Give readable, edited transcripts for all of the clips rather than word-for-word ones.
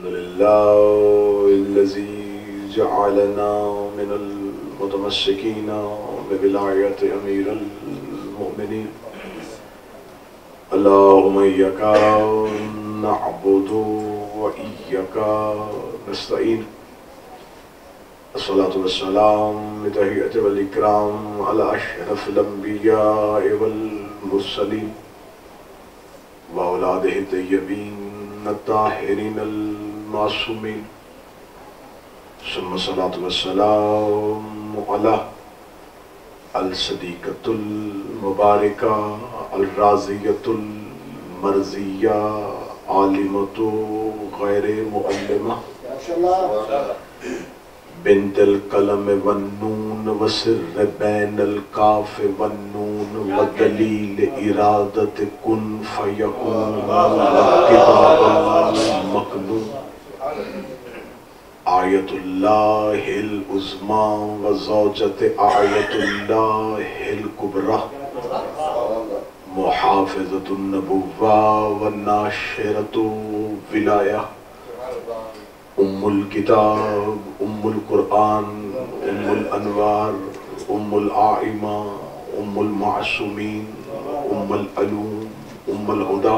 अल्हम्दुलिल्लाहिल्लज़ी जअलना मिनल मुतमस्सिकीना बिविलायति अमीरुल मुमिनीन। अल्लाहुम्मा इय्याका नअबुदु व इय्याका नस्तईन। अस्सलातु वस्सलाम बितहिय्यति वल इकराम अला अशरफिल अंबिया वल मुरसलीन व औलादिहि तय्यबीन अत्ताहिरीन अल मासूमीन। सुम्मा सलातु वस्सलाम अला अल सदीक़तुल मुबारका अल राज़ियतुल मर्ज़िया आलिमतु गैरे मुअल्लिमा बिन्तिल कलम वन्नून वसिर्र बैनल काफ वन्नून वदलील इरादत कुन फयकून किताबल मकनून आयतुल्लाहिल उज़्मा व ज़ौजत आयतुल्लाहिल कुबरा मुहाफ़िज़तुन नबुव्वा व नाशिरतु विलाया उम्मुल किताब उम्मुल कुरआन उम्मुल अनवार उम्मुल आइमा उम्मुल मासूमीन उम्मुल अलूम उम्मुल हुदा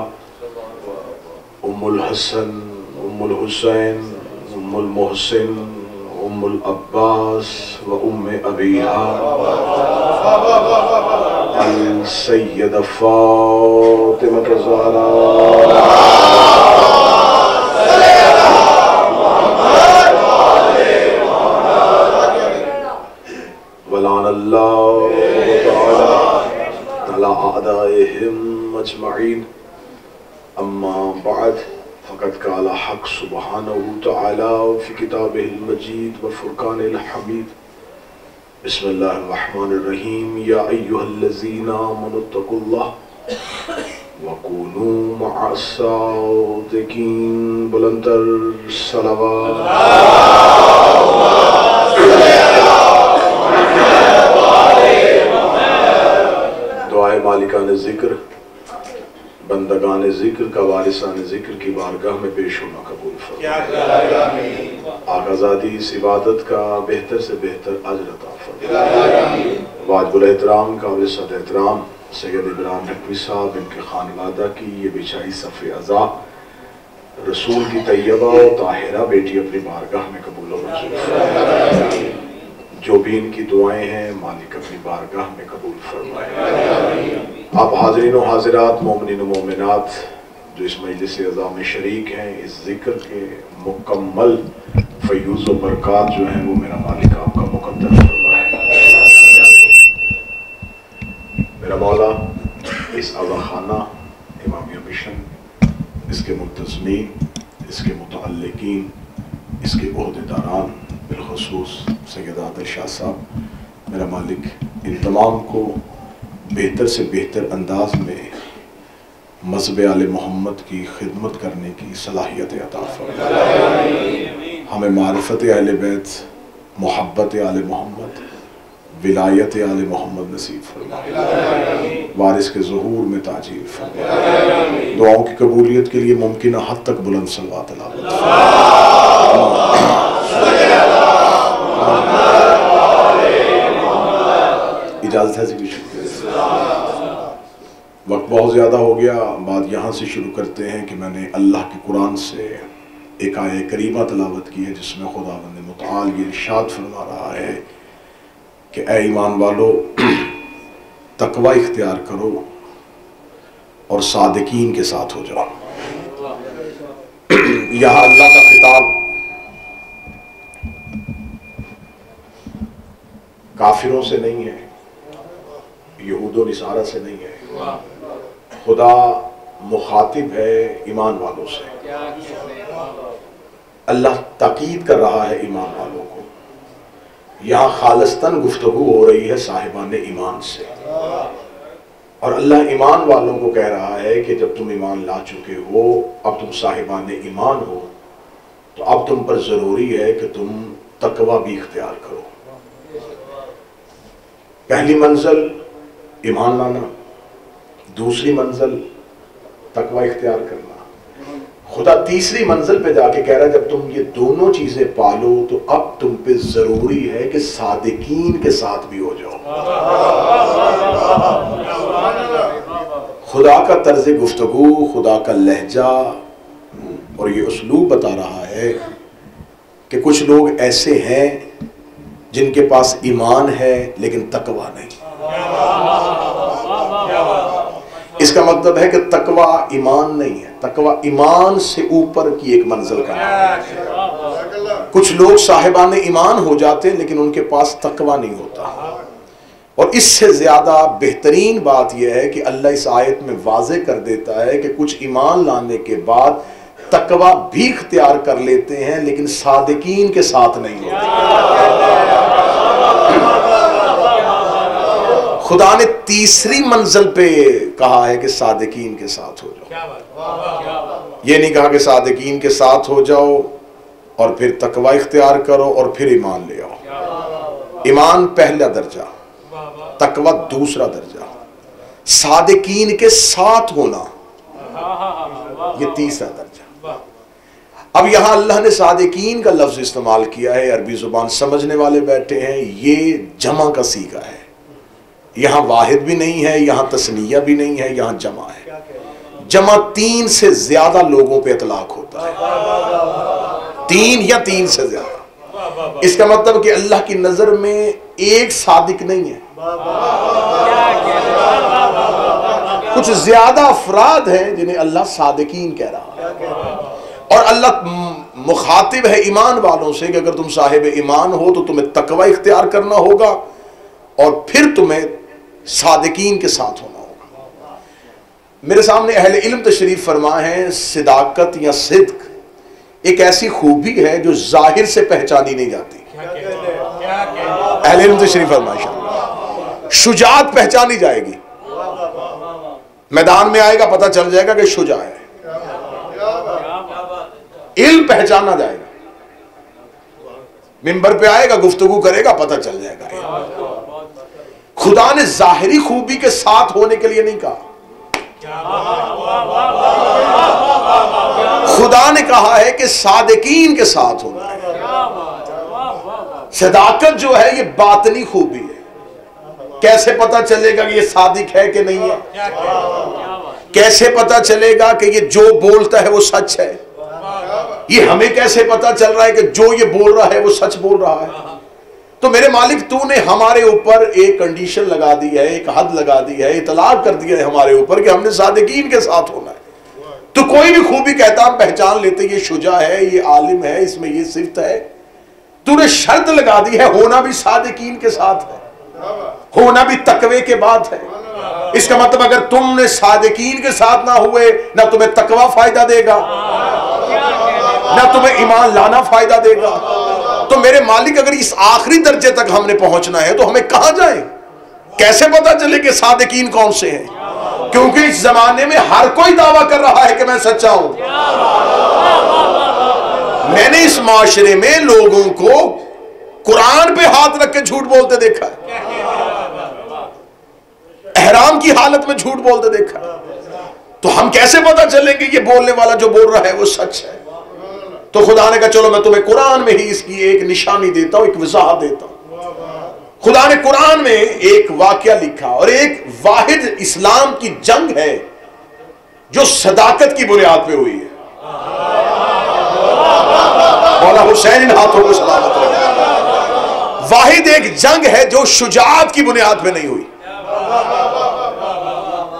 उम्मुल हसन उम्मुल हुसैन उम्मुल मोहसिन उम्मुल अब्बास व उम्मे अबीहा अल सय्यदा फातिमा ज़हरा अजमाइन। अम्मा बाद फ़क़द क़ाला हक़ सुब्हानहु तआला फ़ी किताबिहिल मजीद व फ़ुरक़ानिल हमीद। बिस्मिल्लाहिर रहमानिर रहीम। या अय्युहल्लज़ीना आमनुत्तक़ुल्लाह व कूनू मअस-सादिक़ीन। बुलंदतर सलावत। दुआए मालिकान ज़िक्र बंदगान ज़िक्र का वारिसान ज़िक्र की बारगाह में पेश होना कबूल फरमाए। आगाज़ादी इस इबादत का बेहतर से बेहतर अजर अता फरमाए। वाजिबुल एहतराम काबिल सद एहतराम सैयद इब्राहिम नकवी साहब इनके खानवादा की ये बिछाई सफ़े अज़ा रसूल की तैयबा और ताहिरा बेटी अपनी बारगाह में कबूल और मंजूर फरमाए। जो भी इनकी दुआएं हैं मालिक अपनी बारगाह में कबूल फरमाए। आप हाज़रीन व हाज़िरात मोमिनीन व मोमिनात जो इस मजलिस अज़ा में शरीक हैं, इस ज़िक्र के मुकम्मल फ़यूज़ व बरक़ात जो हैं वो मेरा मालिक आपका मुक़द्दर फरमाए। मेरा मौला इस अज़ाख़ाना इमामिया मिशन, इसके मुंतज़मीन, इसके मुतअल्लिक़ीन, इसके ओहदेदारान, बिलख़ुसूस सैयद आदिल शाह साहब, मेरा मालिक इन तमाम को बेहतर से बेहतर अंदाज में मज़हब आले मोहम्मद की खिदमत करने की सलाहियत अता फरमाए। हमें मारिफत आले बैत, मोहब्बत आले मोहम्मद, विलायत आले मोहम्मद नसीब फरमाए। वारिस के ज़ुहूर में ताजील फरमाए। दुआओं की कबूलियत के लिए मुमकिन हद तक बुलंद सलवात तिलावत। इजाज़त है जी। वक्त बहुत ज़्यादा हो गया, बात यहाँ से शुरू करते हैं कि मैंने अल्लाह के कुरान से एक आय करीमा तलावत की है जिसमें खुदावंद मुतआल ये इरशाद फरमा रहा है कि ऐ ईमान वालो तकवा इख्तियार करो और सादिकीन के साथ हो जाओ। यहाँ अल्लाह का खिताब काफिरों से नहीं है, यहूद व निसारा से नहीं है, खुदा मुखातिब है ईमान वालों से। अल्लाह ताकीद कर रहा है ईमान वालों को। यहाँ खालिस्तन गुफ्तगू हो रही है साहिबान ईमान से, और अल्लाह ईमान वालों को कह रहा है कि जब तुम ईमान ला चुके हो, अब तुम साहिबान ईमान हो, तो अब तुम पर ज़रूरी है कि तुम तकवा भी इख्तियार करो। पहली मंजिल ईमान लाना, दूसरी मंजिल तकवा इख्तियार करना। खुदा तीसरी मंजिल पे जाके कह रहा है जब तुम ये दोनों चीजें पालो तो अब तुम पे जरूरी है कि सादिकीन के साथ भी हो जाओ। खुदा का तर्ज गुफ्तगू, खुदा का लहजा और ये उसलूब बता रहा है कि कुछ लोग ऐसे हैं जिनके पास ईमान है लेकिन तकवा नहीं। इसका मतलब है कि तकवा ईमान नहीं है, तकवा ईमान से ऊपर की एक मंजिल का नाम है। कुछ लोग साहिबान ईमान हो जाते हैं लेकिन उनके पास तकवा नहीं होता। और इससे ज्यादा बेहतरीन बात यह है कि अल्लाह इस आयत में वाज़े कर देता है कि कुछ ईमान लाने के बाद तकवा भी इख्तियार कर लेते हैं लेकिन सादिकीन के साथ नहीं होते। खुदा ने तीसरी मंजिल पे कहा है कि सादिकीन के साथ हो जाओ। ये नहीं कहा कि सादिकीन के साथ हो जाओ और फिर तकवा इख्तियार करो और फिर ईमान ले आओ। ईमान पहला दर्जा, तकवा दूसरा दर्जा, सादिकीन के साथ होना ये तीसरा दर्जा। अब यहां अल्लाह ने सादिकीन का लफ्ज इस्तेमाल किया है, अरबी जुबान समझने वाले बैठे हैं, ये जमा का सीगा है। यहां वाहिद भी नहीं है, यहां तस्निया भी नहीं है, यहां जमा है। जमा 3 से ज्यादा लोगों पे इतलाक होता है, 3 या 3 से ज्यादा। इसका मतलब कि अल्लाह की नजर में एक सादिक नहीं है, कुछ ज्यादा अफराद हैं जिन्हें अल्लाह सादिकीन कह रहा है। और अल्लाह मुखातिब है ईमान वालों से कि अगर तुम साहिब ईमान हो तो तुम्हें तकवा इख्तियार करना होगा और फिर तुम्हें सादिकीन के साथ होना होगा। मेरे सामने अहले इल्म तशरीफ फरमा है, सिदाकत या सिद्क एक ऐसी खूबी है जो जाहिर से पहचानी नहीं जाती। अहले इल्म तशरीफ फरमा, शुजात पहचानी जाएगी, मैदान में आएगा पता चल जाएगा कि शुजा है। इल्म पहचाना जाएगा, मिंबर पे आएगा गुफ्तगू करेगा पता चल जाएगा। खुदा ने जाहिरी खूबी के साथ होने के लिए नहीं कहा, खुदा ने कहा है कि सादिकीन के साथ होना है। सदाकत जो है ये बातनी खूबी है। कैसे पता चलेगा कि ये सादिक है कि नहीं है? कैसे पता चलेगा कि ये जो बोलता है वो सच है? ये हमें कैसे पता चल रहा है कि जो ये बोल रहा है वो सच बोल रहा है? तो मेरे मालिक तूने हमारे ऊपर एक कंडीशन लगा दी है, एक हद लगा दी है, इतलाक कर दिया है हमारे ऊपर कि हमने सादिकीन के साथ होना है। तो कोई भी खूबी कहता हम पहचान लेते, ये शुजा है, ये आलिम है, इसमें ये सिफ्त है। तूने शर्त लगा दी है, होना भी सादिकीन के साथ है, होना भी तकवे के बाद है। इसका मतलब अगर तुमने सादिकीन के साथ ना हुए ना तुम्हें तकवा फायदा देगा ना तुम्हें ईमान लाना फायदा देगा। तो मेरे मालिक अगर इस आखिरी दर्जे तक हमने पहुंचना है तो हमें कहां जाएं? कैसे पता चले कि सादिकीन कौन से हैं? क्योंकि इस जमाने में हर कोई दावा कर रहा है कि मैं सच्चा हूं। मैंने इस माशरे में लोगों को कुरान पे हाथ रख के झूठ बोलते देखा है, एहराम की हालत में झूठ बोलते देखा है। तो हम कैसे पता चलेंगे ये बोलने वाला जो बोल रहा है वो सच है? तो खुदा ने कहा चलो मैं तुम्हें कुरान में ही इसकी एक निशानी देता हूं, एक वजाहत देता हूं। खुदा ने कुरान में एक वाकया लिखा और एक वाहिद इस्लाम की जंग है जो सदाकत की बुनियाद पे हुई है। मौला हुसैन इन हाथों को सलामत रहे। वाहिद एक जंग है जो शुजाअत की बुनियाद पे नहीं हुई,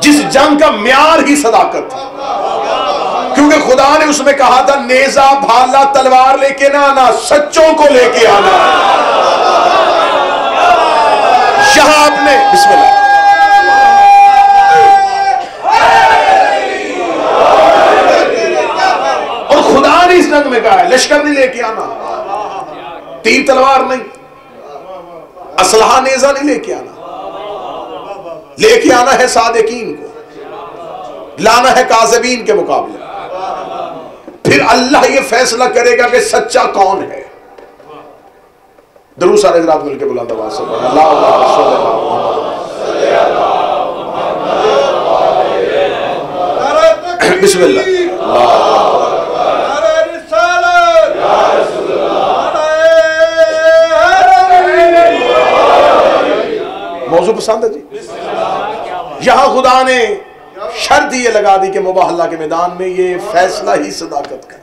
जिस जंग का म्यार ही सदाकत था। क्योंकि खुदा ने उसमें कहा था नेजा भाला तलवार लेके ना आना, सच्चों को लेके आना। यहां आपने बिस्मिल्लाह, और खुदा ने इस जंग में कहा है लश्कर नहीं लेके आना, तीर तलवार नहीं, असलहा नेजा नहीं लेके आना, लेके आना है सादिकीन को, लाना है काज़िबीन के मुकाबले। फिर अल्लाह ये फैसला करेगा कि सच्चा कौन है। दरूद सारे हज़रात मिलकर बुलंद आवाज से पढ़ें अल्लाह बिस्मिल्लाह। पसंद है जी। यहां खुदा ने शर्त ये लगा दी कि मुबाहला के मैदान में ये फैसला ही सदाकत का।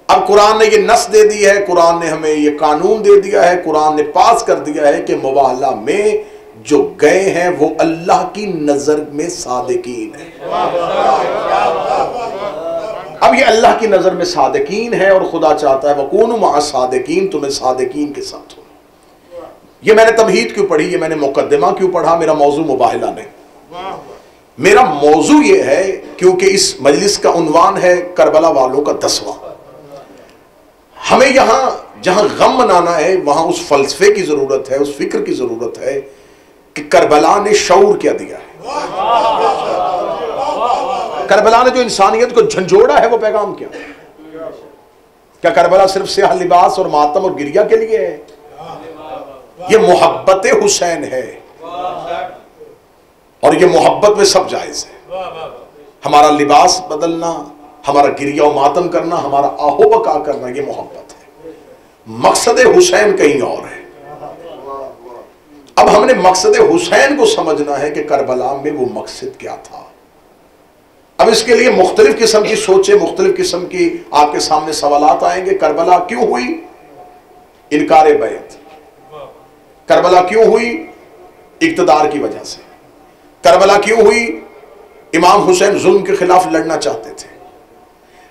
अब कुरान ने ये नस दे दी है, कुरान ने हमें ये कानून दे दिया है, कुरान ने पास कर दिया है कि मुबाहला में जो गए हैं वो अल्लाह की नजर में सादिकीन है। अब ये अल्लाह की नजर में सादिकीन है और खुदा चाहता है वकूनु मअ सादिकीन, तुम्हें सादिकीन के साथ हो। ये मैंने तमहीद क्यों पढ़ी, ये मैंने मुकद्दमा क्यों पढ़ा, मेरा मौजू मुबाहला नहीं, मेरा मौजू ये है क्योंकि इस मजलिस का उन्वान है करबला वालों का 10वां। हमें यहां जहां गम मनाना है वहां उस फलसफे की जरूरत है, उस फिक्र की जरूरत है कि करबला ने शऊर क्या दिया है, करबला ने जो इंसानियत को झंझोड़ा है वो पैगाम क्या, क्या करबला सिर्फ स्याह लिबास और मातम और गिरिया के लिए है? ये मोहब्बत हुसैन है और ये मोहब्बत में सब जायज है। हमारा लिबास बदलना, हमारा गिरिया और मातम करना, हमारा आहो बका करना, ये मोहब्बत है। मकसद हुसैन कहीं और है। अब हमने मकसद हुसैन को समझना है कि करबला में वो मकसद क्या था। अब इसके लिए मुख्तलिफ किस्म की सोचें, मुख्तलिफ किस्म की आपके सामने सवालात आएंगे। करबला क्यों हुई? इनकार बैत। करबला क्यों हुई? इक्तदार की वजह से। करबला क्यों हुई? इमाम हुसैन जुल्म के खिलाफ लड़ना चाहते थे।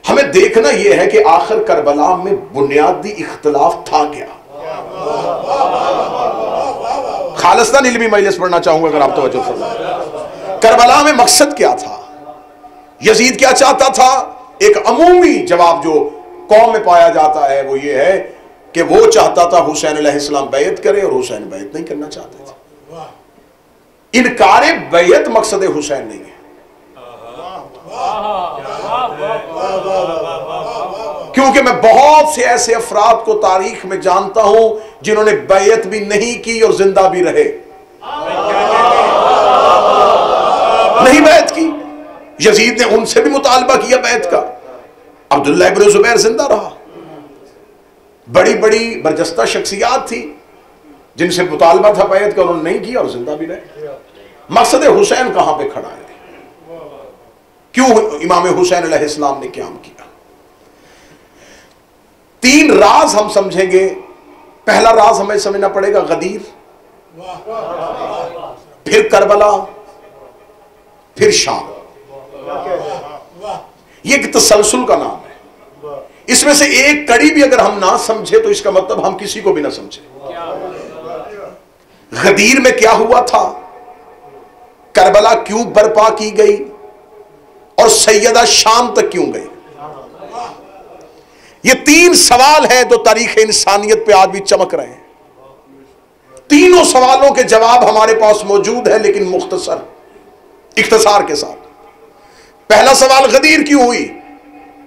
हमें देखना यह है कि आखिर करबला में बुनियादी इख्तिलाफ था क्या। खालिस्तान इल्मी मजलिस पढ़ना चाहूंगा अगर आप तवज्जो फरमाएं। करबला में मकसद क्या था? यजीद क्या चाहता था? एक अमूमी जवाब जो कौम में पाया जाता है वो ये है कि वो चाहता था हुसैन अलैहिस्सलाम बैत करे और हुसैन बैत नहीं करना चाहते थे। इनकारे बैत मकसद हुसैन नहीं है। क्योंकि मैं बहुत से ऐसे अफराद को तारीख में जानता हूं जिन्होंने बैत भी नहीं की और जिंदा भी रहे, नहीं बैत की। यजीद ने उनसे भी मुतालबा किया बैत का, अब्दुल्लाह इब्न जुबैर जिंदा रहा। बड़ी बड़ी बरजस्ता शख्सियात थी जिनसे मुतालबा था बैत का, उन्होंने नहीं किया और जिंदा भी रहे। मकसद हुसैन कहां पे खड़ा है? क्यों इमाम हुसैन अलैहिस्सलाम ने क़याम किया? 3 राज हम समझेंगे। पहला राज हमें समझना पड़ेगा गदीर, फिर करबला, फिर शाम। ये एक तसलसल का नाम है। इसमें से एक कड़ी भी अगर हम ना समझे तो इसका मतलब हम किसी को भी ना समझे। गदीर में क्या हुआ था, करबला क्यों बर्पा की गई और सैयदा शाम तक क्यों गई? ये 3 सवाल है जो तारीख इंसानियत पे आज भी चमक रहे हैं। तीनों सवालों के जवाब हमारे पास मौजूद है लेकिन मुख्तसर इख्तिसार के साथ। पहला सवाल गदीर क्यों हुई?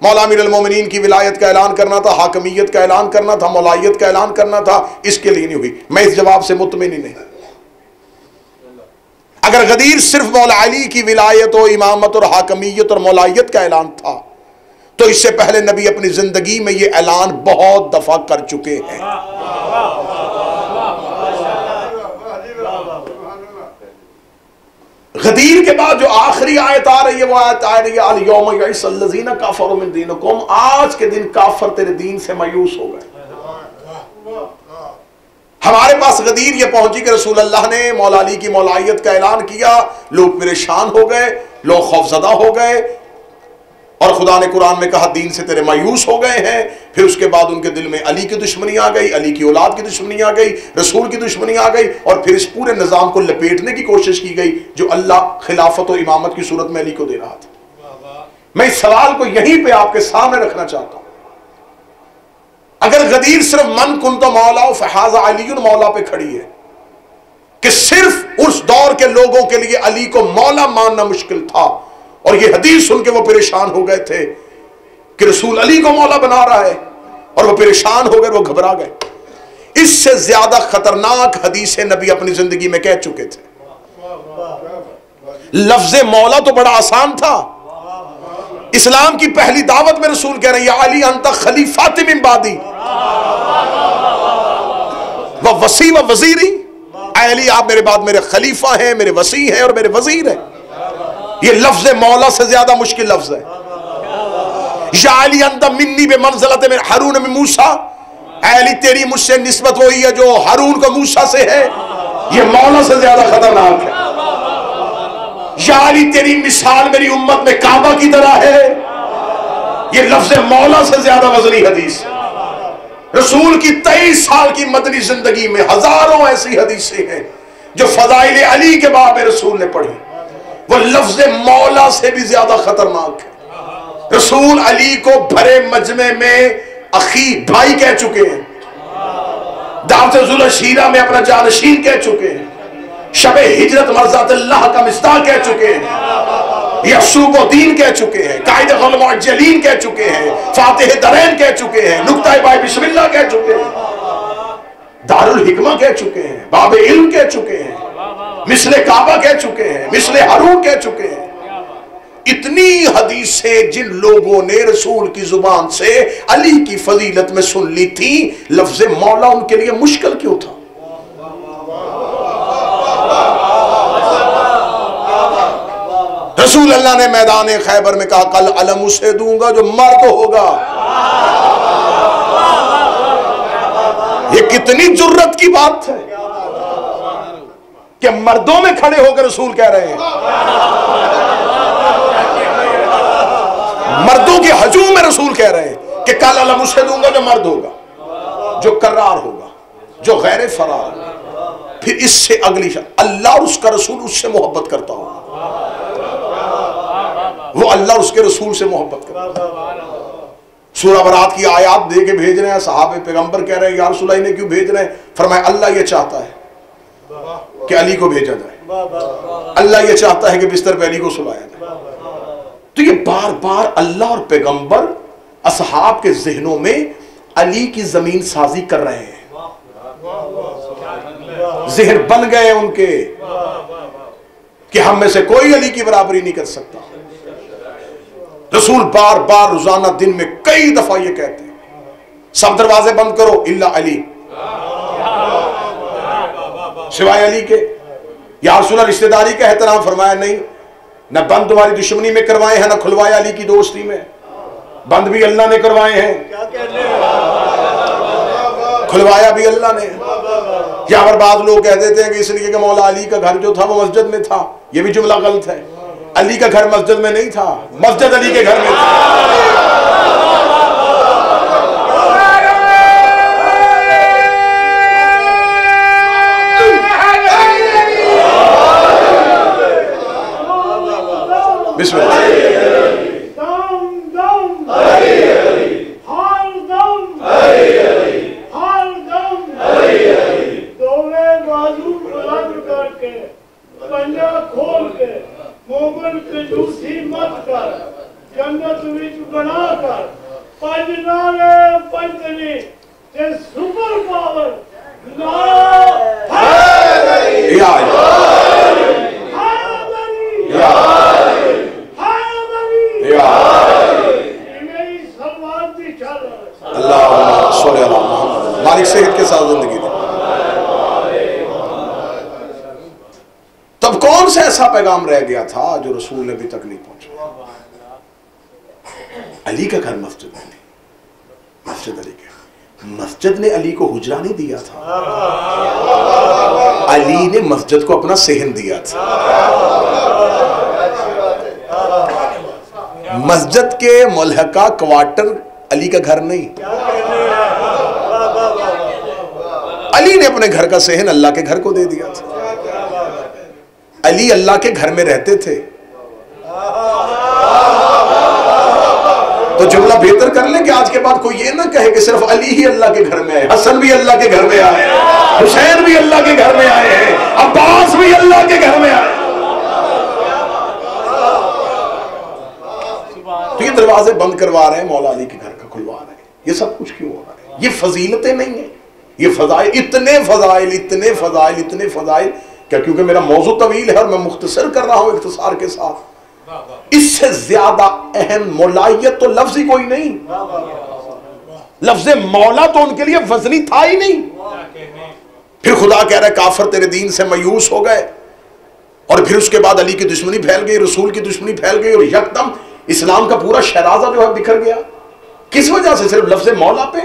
मौला अमीरुल मोमिनीन की विलायत का ऐलान करना था, हाकमियत का ऐलान करना था, मौलायत का ऐलान करना था, इसके लिए नहीं हुई। मैं इस जवाब से मुतमिन नहीं। अगर गदीर सिर्फ मौला अली की विलायत और इमामत और हाकमियत और मौलायत का ऐलान था तो इससे पहले नबी अपनी जिंदगी में यह ऐलान बहुत दफा कर चुके हैं। गदीर के बाद जो आखिरी आयत आ रही है वो आयत आ रही है अल यौम यइसल्लज़ीना कफ़रू मिन दीनिकुम, आज के दिन काफर तेरे दीन से मायूस हो गए। हमारे पास गदीर ये पहुंची कि रसूल अल्लाह ने मौला अली की मौलायत का ऐलान किया, लोग परेशान हो गए, लोग खौफजदा हो गए और खुदा ने कुरान में कहा दीन से तेरे मायूस हो गए हैं। फिर उसके बाद उनके दिल में अली की दुश्मनी आ गई, अली की औलाद की दुश्मनी आ गई, रसूल की दुश्मनी आ गई और फिर इस पूरे निजाम को लपेटने की कोशिश की गई जो अल्लाह खिलाफत और इमामत की सूरत में अली को दे रहा था। मैं इस सवाल को यहीं पे आपके सामने रखना चाहता हूं। अगर गदीर सिर्फ मन कुन तो मौला फहाजा अली मौला पे खड़ी है कि सिर्फ उस दौर के लोगों के लिए अली को मौला मानना मुश्किल था और ये हदीस सुन के वो परेशान हो गए थे कि रसूल अली को मौला बना रहा है और वो परेशान हो गए, वो घबरा गए। इससे ज्यादा खतरनाक हदीस नबी अपनी जिंदगी में कह चुके थे। लफ्ज मौला तो बड़ा आसान था। इस्लाम की पहली दावत में रसूल कह रहे हैं या अली अंत खलीफात मिन बादी व वसी व वजीरी, अली आप मेरे बाद मेरे खलीफा हैं, मेरे वसी हैं और मेरे वजीर हैं। ये लफ्ज मौला से ज्यादा मुश्किल लफ्ज है। या अली अंत मिन्नी बे मंज़िलत में हारून में मूसा, अली तेरी मुझसे निस्बत वही है जो हारून को मूसा से है। ये मौला से ज्यादा खतरनाक है। या अली तेरी मिसाल मेरी उम्मत में काबा की तरह है। ये लफ्ज मौला से ज्यादा वजनी हदीस। रसूल की 23 साल की मदनी जिंदगी में हजारों ऐसी हदीसें हैं जो फजाइल अली के बाब रसूल ने पढ़ी। वो लफ्ज मौला से भी ज्यादा खतरनाक है। रसूल अली को भरे मजमे में अखी भाई कह चुके हैं, दावत शीरा में अपना जानशीन कह चुके हैं, शबे हिजरत मर्ज़ातुल्लाह का मिस्ताह कह चुके हैं, यसूबुद्दीन कह चुके हैं, कायद गुलम जलीन कह चुके हैं, फातिह दरैन कह चुके हैं, नुक्ता बाय बिस्मिल्लाह कह चुके हैं, दारुल हिकमा कह चुके हैं, बाब इल्म कह चुके हैं, मिसले काबा कह चुके हैं, मिसले हारून कह चुके हैं। इतनी हदीसें जिन लोगों ने रसूल की जुबान से अली की फजीलत में सुन ली थी, लफ्ज मौला उनके लिए मुश्किल क्यों था? रसूल अल्लाह ने मैदान खैबर में कहा, कल अलम उसे दूंगा जो मर्द होगा। ये कितनी जुर्रत की बात है कि मर्दों में खड़े होकर रसूल कह रहे हैं, मर्दों के हजूम में रसूल कह रहे हैं कि कल अलम उसे दूंगा जो मर्द होगा, जो करार होगा, जो गैर फरार होगा। फिर इससे अगली अल्लाह और उसका रसूल उससे मोहब्बत करता होगा, वो अल्लाह और उसके रसूल से मोहब्बत करता है। सूरह बरात की आयत दे के भेज रहे हैं, सहाबे पैगंबर कह रहे हैं या रसूल ने क्यों भेज रहे हैं? फरमाया अल्लाह ये चाहता है कि अली को भेजा जाए, अल्लाह ये चाहता है कि बिस्तर पे अली को सुलाया जाए। तो ये बार बार अल्लाह और पैगंबर असहाब के जहनों में अली की जमीन साजी कर रहे हैं, जहन बन गए उनके कि हम में से कोई अली की बराबरी नहीं कर सकता। रसूल बार बार रोजाना दिन में कई दफा ये कहते हैं, सब दरवाजे बंद करो इल्ला अली, सिवाय अली के। या रसूल रिश्तेदारी का एहतराम फरमाया नहीं, न बंद तुम्हारी दुश्मनी में करवाए हैं, न खुलवाया अली की दोस्ती में, बंद भी अल्लाह ने करवाए हैं, खुलवाया भी अल्लाह ने। या पर बाद लोग कह देते हैं कि इसलिए कि मौला अली का घर जो था वो मस्जिद में था, ये भी जुमला गलत है। अली का घर मस्जिद में नहीं था, मस्जिद अली के घर में था। मालिक सेहत के साथ जिंदगी दे। तब कौन सा ऐसा पैगाम रह गया था जो रसूल ने अभी तक नहीं पहुंचा? अली का घर मस्जिद में नहीं, मस्जिद अली के, मस्जिद ने अली को हुजरा नहीं दिया था, अली ने मस्जिद को अपना सेहन दिया था। मस्जिद के मुल्हका क्वार्टर अली का घर नहीं, अली ने अपने घर का सेहन अल्लाह के घर को दे दिया था। अली अल्लाह के घर में रहते थे। तो जुमला बेहतर कर ले कि आज के बाद कोई ये ना कहे कि सिर्फ अली ही अल्लाह के घर में आए, हसन भी अल्लाह के घर में आए, हुसैन भी अल्लाह के घर में आए हैं, अब्बास भी अल्लाह के घर में आए। तो ये दरवाजे बंद करवा रहे हैं, मौला अली के घर का खुलवा रहे हैं, ये सब कुछ क्यों हो रहा है? ये फजीलतें नहीं है, ये फजाइल, इतने फजाइल, इतने फजाइल, इतने फजाइल। क्या? क्योंकि मेरा मौजू तवील है और मैं मुख्तसर कर रहा हूं इख्तिसार के साथ। इससे ज्यादा अहम मौलायत तो लफ्ज ही कोई नहीं। लफ्ज मौला तो उनके लिए वजनी था ही नहीं। फिर खुदा कह रहा है काफिर तेरे दीन से मायूस हो गए, और फिर उसके बाद अली की दुश्मनी फैल गई, रसूल की दुश्मनी फैल गई, और यकदम इस्लाम का पूरा शहराजा जो है बिखर गया। किस वजह से? सिर्फ लफ्ज़ मौला पे।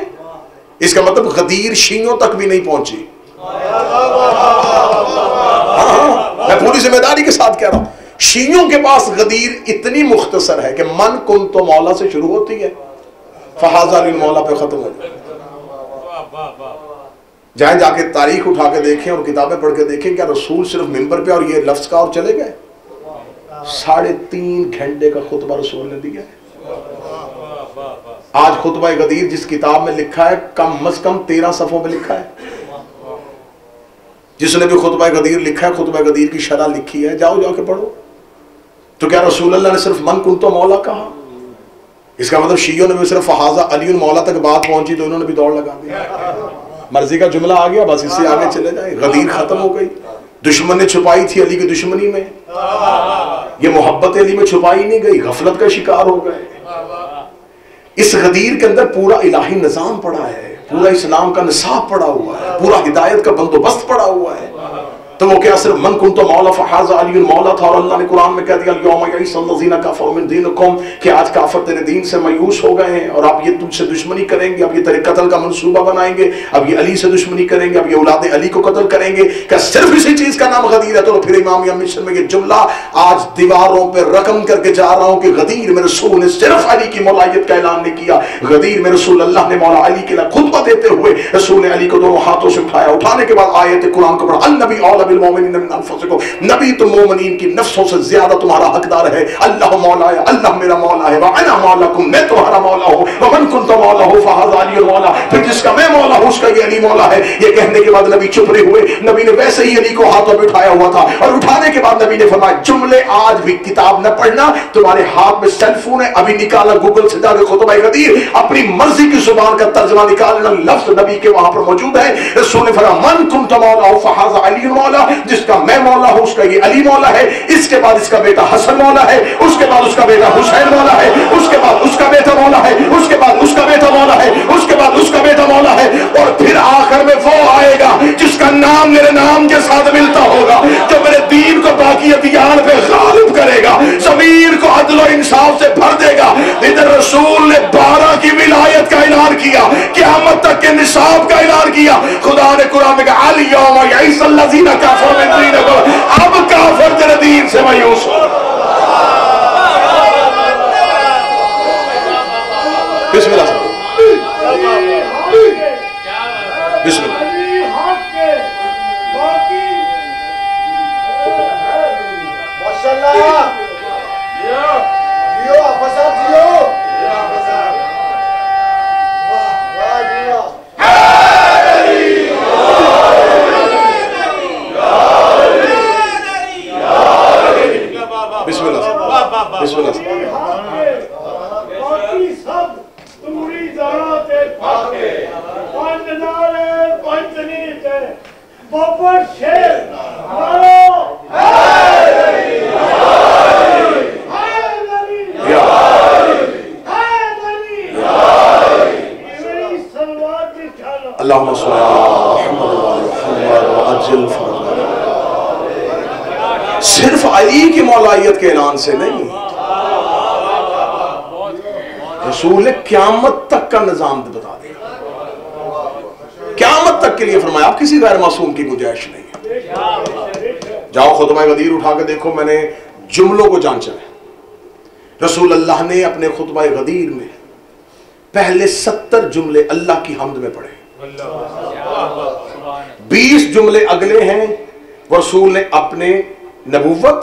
इसका मतलब गदीर शीयों तक भी नहीं पहुंची। मैं पूरी जिम्मेदारी के साथ कह रहा हूं, शीयों के पास गदीर इतनी मुख्तसर है कि मन कुन तो मौला से शुरू होती है, फहाजा लिल मौला पे खत्म हो जाए। जाए जाके तारीख उठा के देखें और किताबें पढ़ के देखें, क्या रसूल सिर्फ मिंबर पे और ये लफ्ज का और चले गए? 3.5 घंटे का खुतबा रसूल ने दिया। आज खुतबा गदीर जिस किताब में लिखा है, कम से कम 13 सफ़ों में लिखा है। जिसने भी खुतबा गदीर लिखा है, खुतबा गदीर की शरह लिखी है, जाओ जाके पढ़ो। तो क्या रसूल अल्लाह ने सिर्फ मन कुन तो मौला कहा? इसका मतलब शीयों ने भी सिर्फ फहाजा अली मौला तक बात पहुंची तो इन्होंने भी दौड़ लगा दिया। मर्जी का जुमला आ गया, बस इससे आगे चले जाए। गदीर खत्म हो गई। दुश्मन ने छुपाई थी अली की दुश्मनी में, ये मोहब्बत अली में छुपाई नहीं गई, गफलत का शिकार हो गए। इस गदीर के अंदर पूरा इलाही निजाम पड़ा है, पूरा इस्लाम का निसाब पड़ा हुआ है, पूरा हिदायत का बंदोबस्त पड़ा हुआ है। तो वो क्या सिर्फ मन कुन तो मौला फहाजा अली मौला था? और अल्लाह ने कुरान में कह दिया यौम यईसल्लज़ीना कफ़रू मिन दीनिकुम, कि आज काफिर तेरे दीन से मायूस हो गए हैं और अब ये तुझसे दुश्मनी करेंगे, अब ये तेरे कत्ल का मंसूबा बनाएंगे, अब ये अली से दुश्मनी करेंगे, अब ये औलाद अली को कत्ल करेंगे। क्या सिर्फ इसी चीज का नाम गदीर है? तो फिर इमाम मिशन में ये जुमला आज दीवारों पर रकम करके जा रहा हूं कि गदीर में रसूल ने सिर्फ अली की मौलायत का ऐलान नहीं किया। गदीर में रसूल अल्लाह ने मौला अली के लिए खुतबा देते हुए रसूल ने अली को दोनों हाथों से उठाया, उठाने के बाद आयत कुरान को पढ़ा, अन्नबी औला बिल मोमिनीन मिन अनफुसिकुम, नबी तो मोमिनीन की नफ्सों से ज्यादा तुम्हारा हकदार है। अल्लाह मौला है, अल्लाह मेरा मौला है, व अना मौलाकुम, मैं तुम्हारा मौला हूं, व मन कुंतु मौलाहु फहाजा अली मौला, फिर जिसका मैं मौला हूं उसका ये अली मौला है। ये कहने के बाद नबी चुप रहे हुए। नबी ने वैसे ही अली को हाथों में उठाया हुआ था, और उठाने के बाद नबी ने फरमाया जुमले आज भी किताब न पढ़ना, तुम्हारे हाथ में सेल फोन है, अभी निकाला गूगल से जाकर खुतबा गदीर अपनी मर्जी की जुबान का तर्जुमा निकालना, लफ्ज नबी के वहां पर मौजूद है। रसूल ने फरमाया मन कुंतु मौलाहु फहाजा अली मौला, जिसका मैं मौला हूं उसका ये अली मौला है। इसके बाद इसका बेटा हसन मौला है, उसके बाद उसका बेटा हुसैन मौला है, उसके बाद उसका बेटा मौला है, उसके बाद उसका बेटा मौला है, उसके बाद उसका बेटा मौला है, और फिर आखिर में वो आएगा जिसका नाम मेरे नाम के साथ मिलता होगा, जो मेरे दीन को बाकी अदियान पे गालिब करेगा, ज़मीर को अदल और इंसाफ से भर देगा। इधर रसूल ने 12 की विलायत का ऐलान किया, क़यामत तक के निसाब का ऐलान किया। खुदा ने कुरान में कहा अल यौम यईसल्लज़ीना कफ़रू मिन दीनिकुम, अब काफिर तेरे दीन से मायूस हो। बिस्मिल्लाह बिस्मिल्लाह। सिर्फ अली की मौलायत के ऐलान से नहीं, रसूल ने क़यामत तक का निजाम बता दिया, क़यामत तक के लिए फरमाया। आप किसी गैर मासूम की गुंजाइश नहीं है। जाओ खुतबा गदीर उठा के देखो, मैंने जुमलों को जांचा है। रसूल अल्लाह ने अपने खुतबा गदीर में पहले 70 जुमले अल्लाह की हम्द में पढ़े, 20 जुमले अगले हैं रसूल ने अपने नबूवत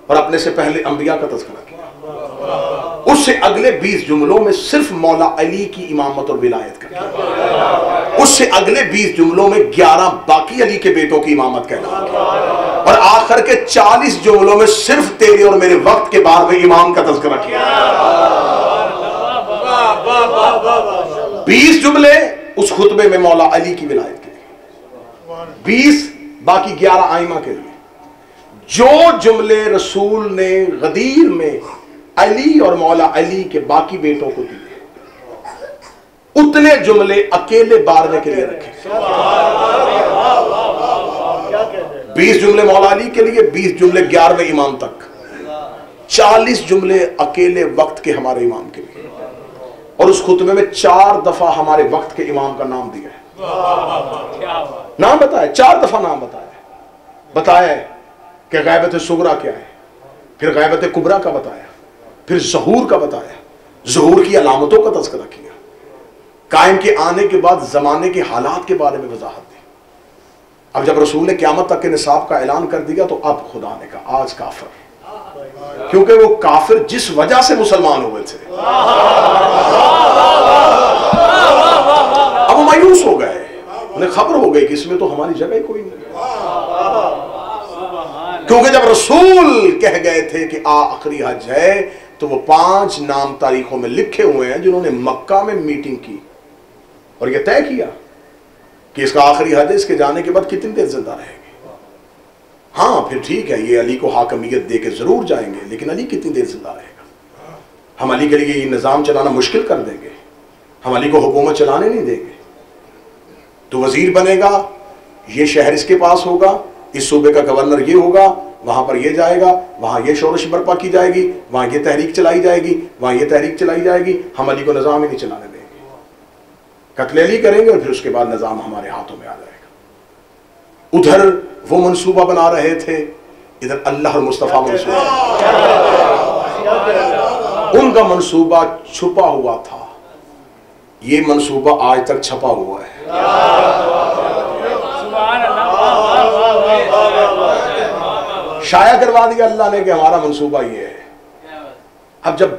और अपने से पहले अंबिया का तज़किरा किया। उससे अगले 20 जुमलों में सिर्फ मौला अली की इमामत और विलायत का किया। उससे अगले 20 जुमलों में 11 बाकी अली के बेटों की इमामत का ऐलान किया। और आखिर के 40 जुमलों में सिर्फ तेरे और मेरे वक्त के बाद में इमाम का तज़किरा किया। 20 जुमले उस खुतबे में मौला अली की विलायत के लिए, 20 बाकी 11 आइमा के लिए। जो जुमले रसूल ने गदीर में अली और मौला अली के बाकी बेटों को दिए, उतने जुमले अकेले बारने के लिए रखे। 20 जुमले मौला अली के लिए, 20 जुमले 11वें इमाम तक, 40 जुमले अकेले वक्त के हमारे इमाम के लिए। और उस खुतबे में 4 दफा हमारे वक्त के इमाम का नाम दिया है, नाम बताया, 4 दफा नाम बताया है कि गैबत सुगरा क्या है, फिर गैबत कुबरा का बताया, फिर ज़हूर का बताया, ज़हूर की अलामतों का तज़किरा किया, कायम के आने के बाद जमाने के हालात के बारे में वजाहत दी। अब जब रसूल ने क़यामत तक के निसाब का ऐलान कर दिया तो अब खुदा ने कहा आज काफिर, क्योंकि वो काफिर जिस वजह से मुसलमान हुए थे अब वो मायूस हो गए, उन्हें खबर हो गई कि इसमें तो हमारी जगह ही कोई नहीं। क्योंकि जब रसूल कह गए थे कि आखिरी हज है, तो वो 5 नाम तारीखों में लिखे हुए हैं जिन्होंने मक्का में मीटिंग की और यह तय किया कि इसका आखिरी हज है, इसके जाने के बाद कितनी देर जिंदा रहेंगे। हाँ फिर ठीक है, ये अली को हाकमियत दे के जरूर जाएंगे, लेकिन अली कितनी देर जिंदा रहेगा? हम अली के लिए ये निज़ाम चलाना मुश्किल कर देंगे, हम अली को हुकूमत चलाने नहीं देंगे। तो वजीर बनेगा, ये शहर इसके पास होगा, इस सूबे का गवर्नर ये होगा, वहां पर ये जाएगा, वहां ये शोरश बर्पा की जाएगी, वहां ये तहरीक चलाई जाएगी, वहां ये तहरीक चलाई जाएगी। हम अली को निज़ाम ही नहीं चलाने देंगे, कत्ले अली करेंगे और फिर उसके बाद निज़ाम हमारे हाथों में आ जाएगा। उधर वो मंसूबा बना रहे थे, इधर अल्लाह और मुस्तफ़ा मंसूबा, उनका मंसूबा छुपा हुआ था, ये मंसूबा आज तक छपा हुआ है। शाया करवा दिया अल्लाह ने कि हमारा मंसूबा ये है। अब जब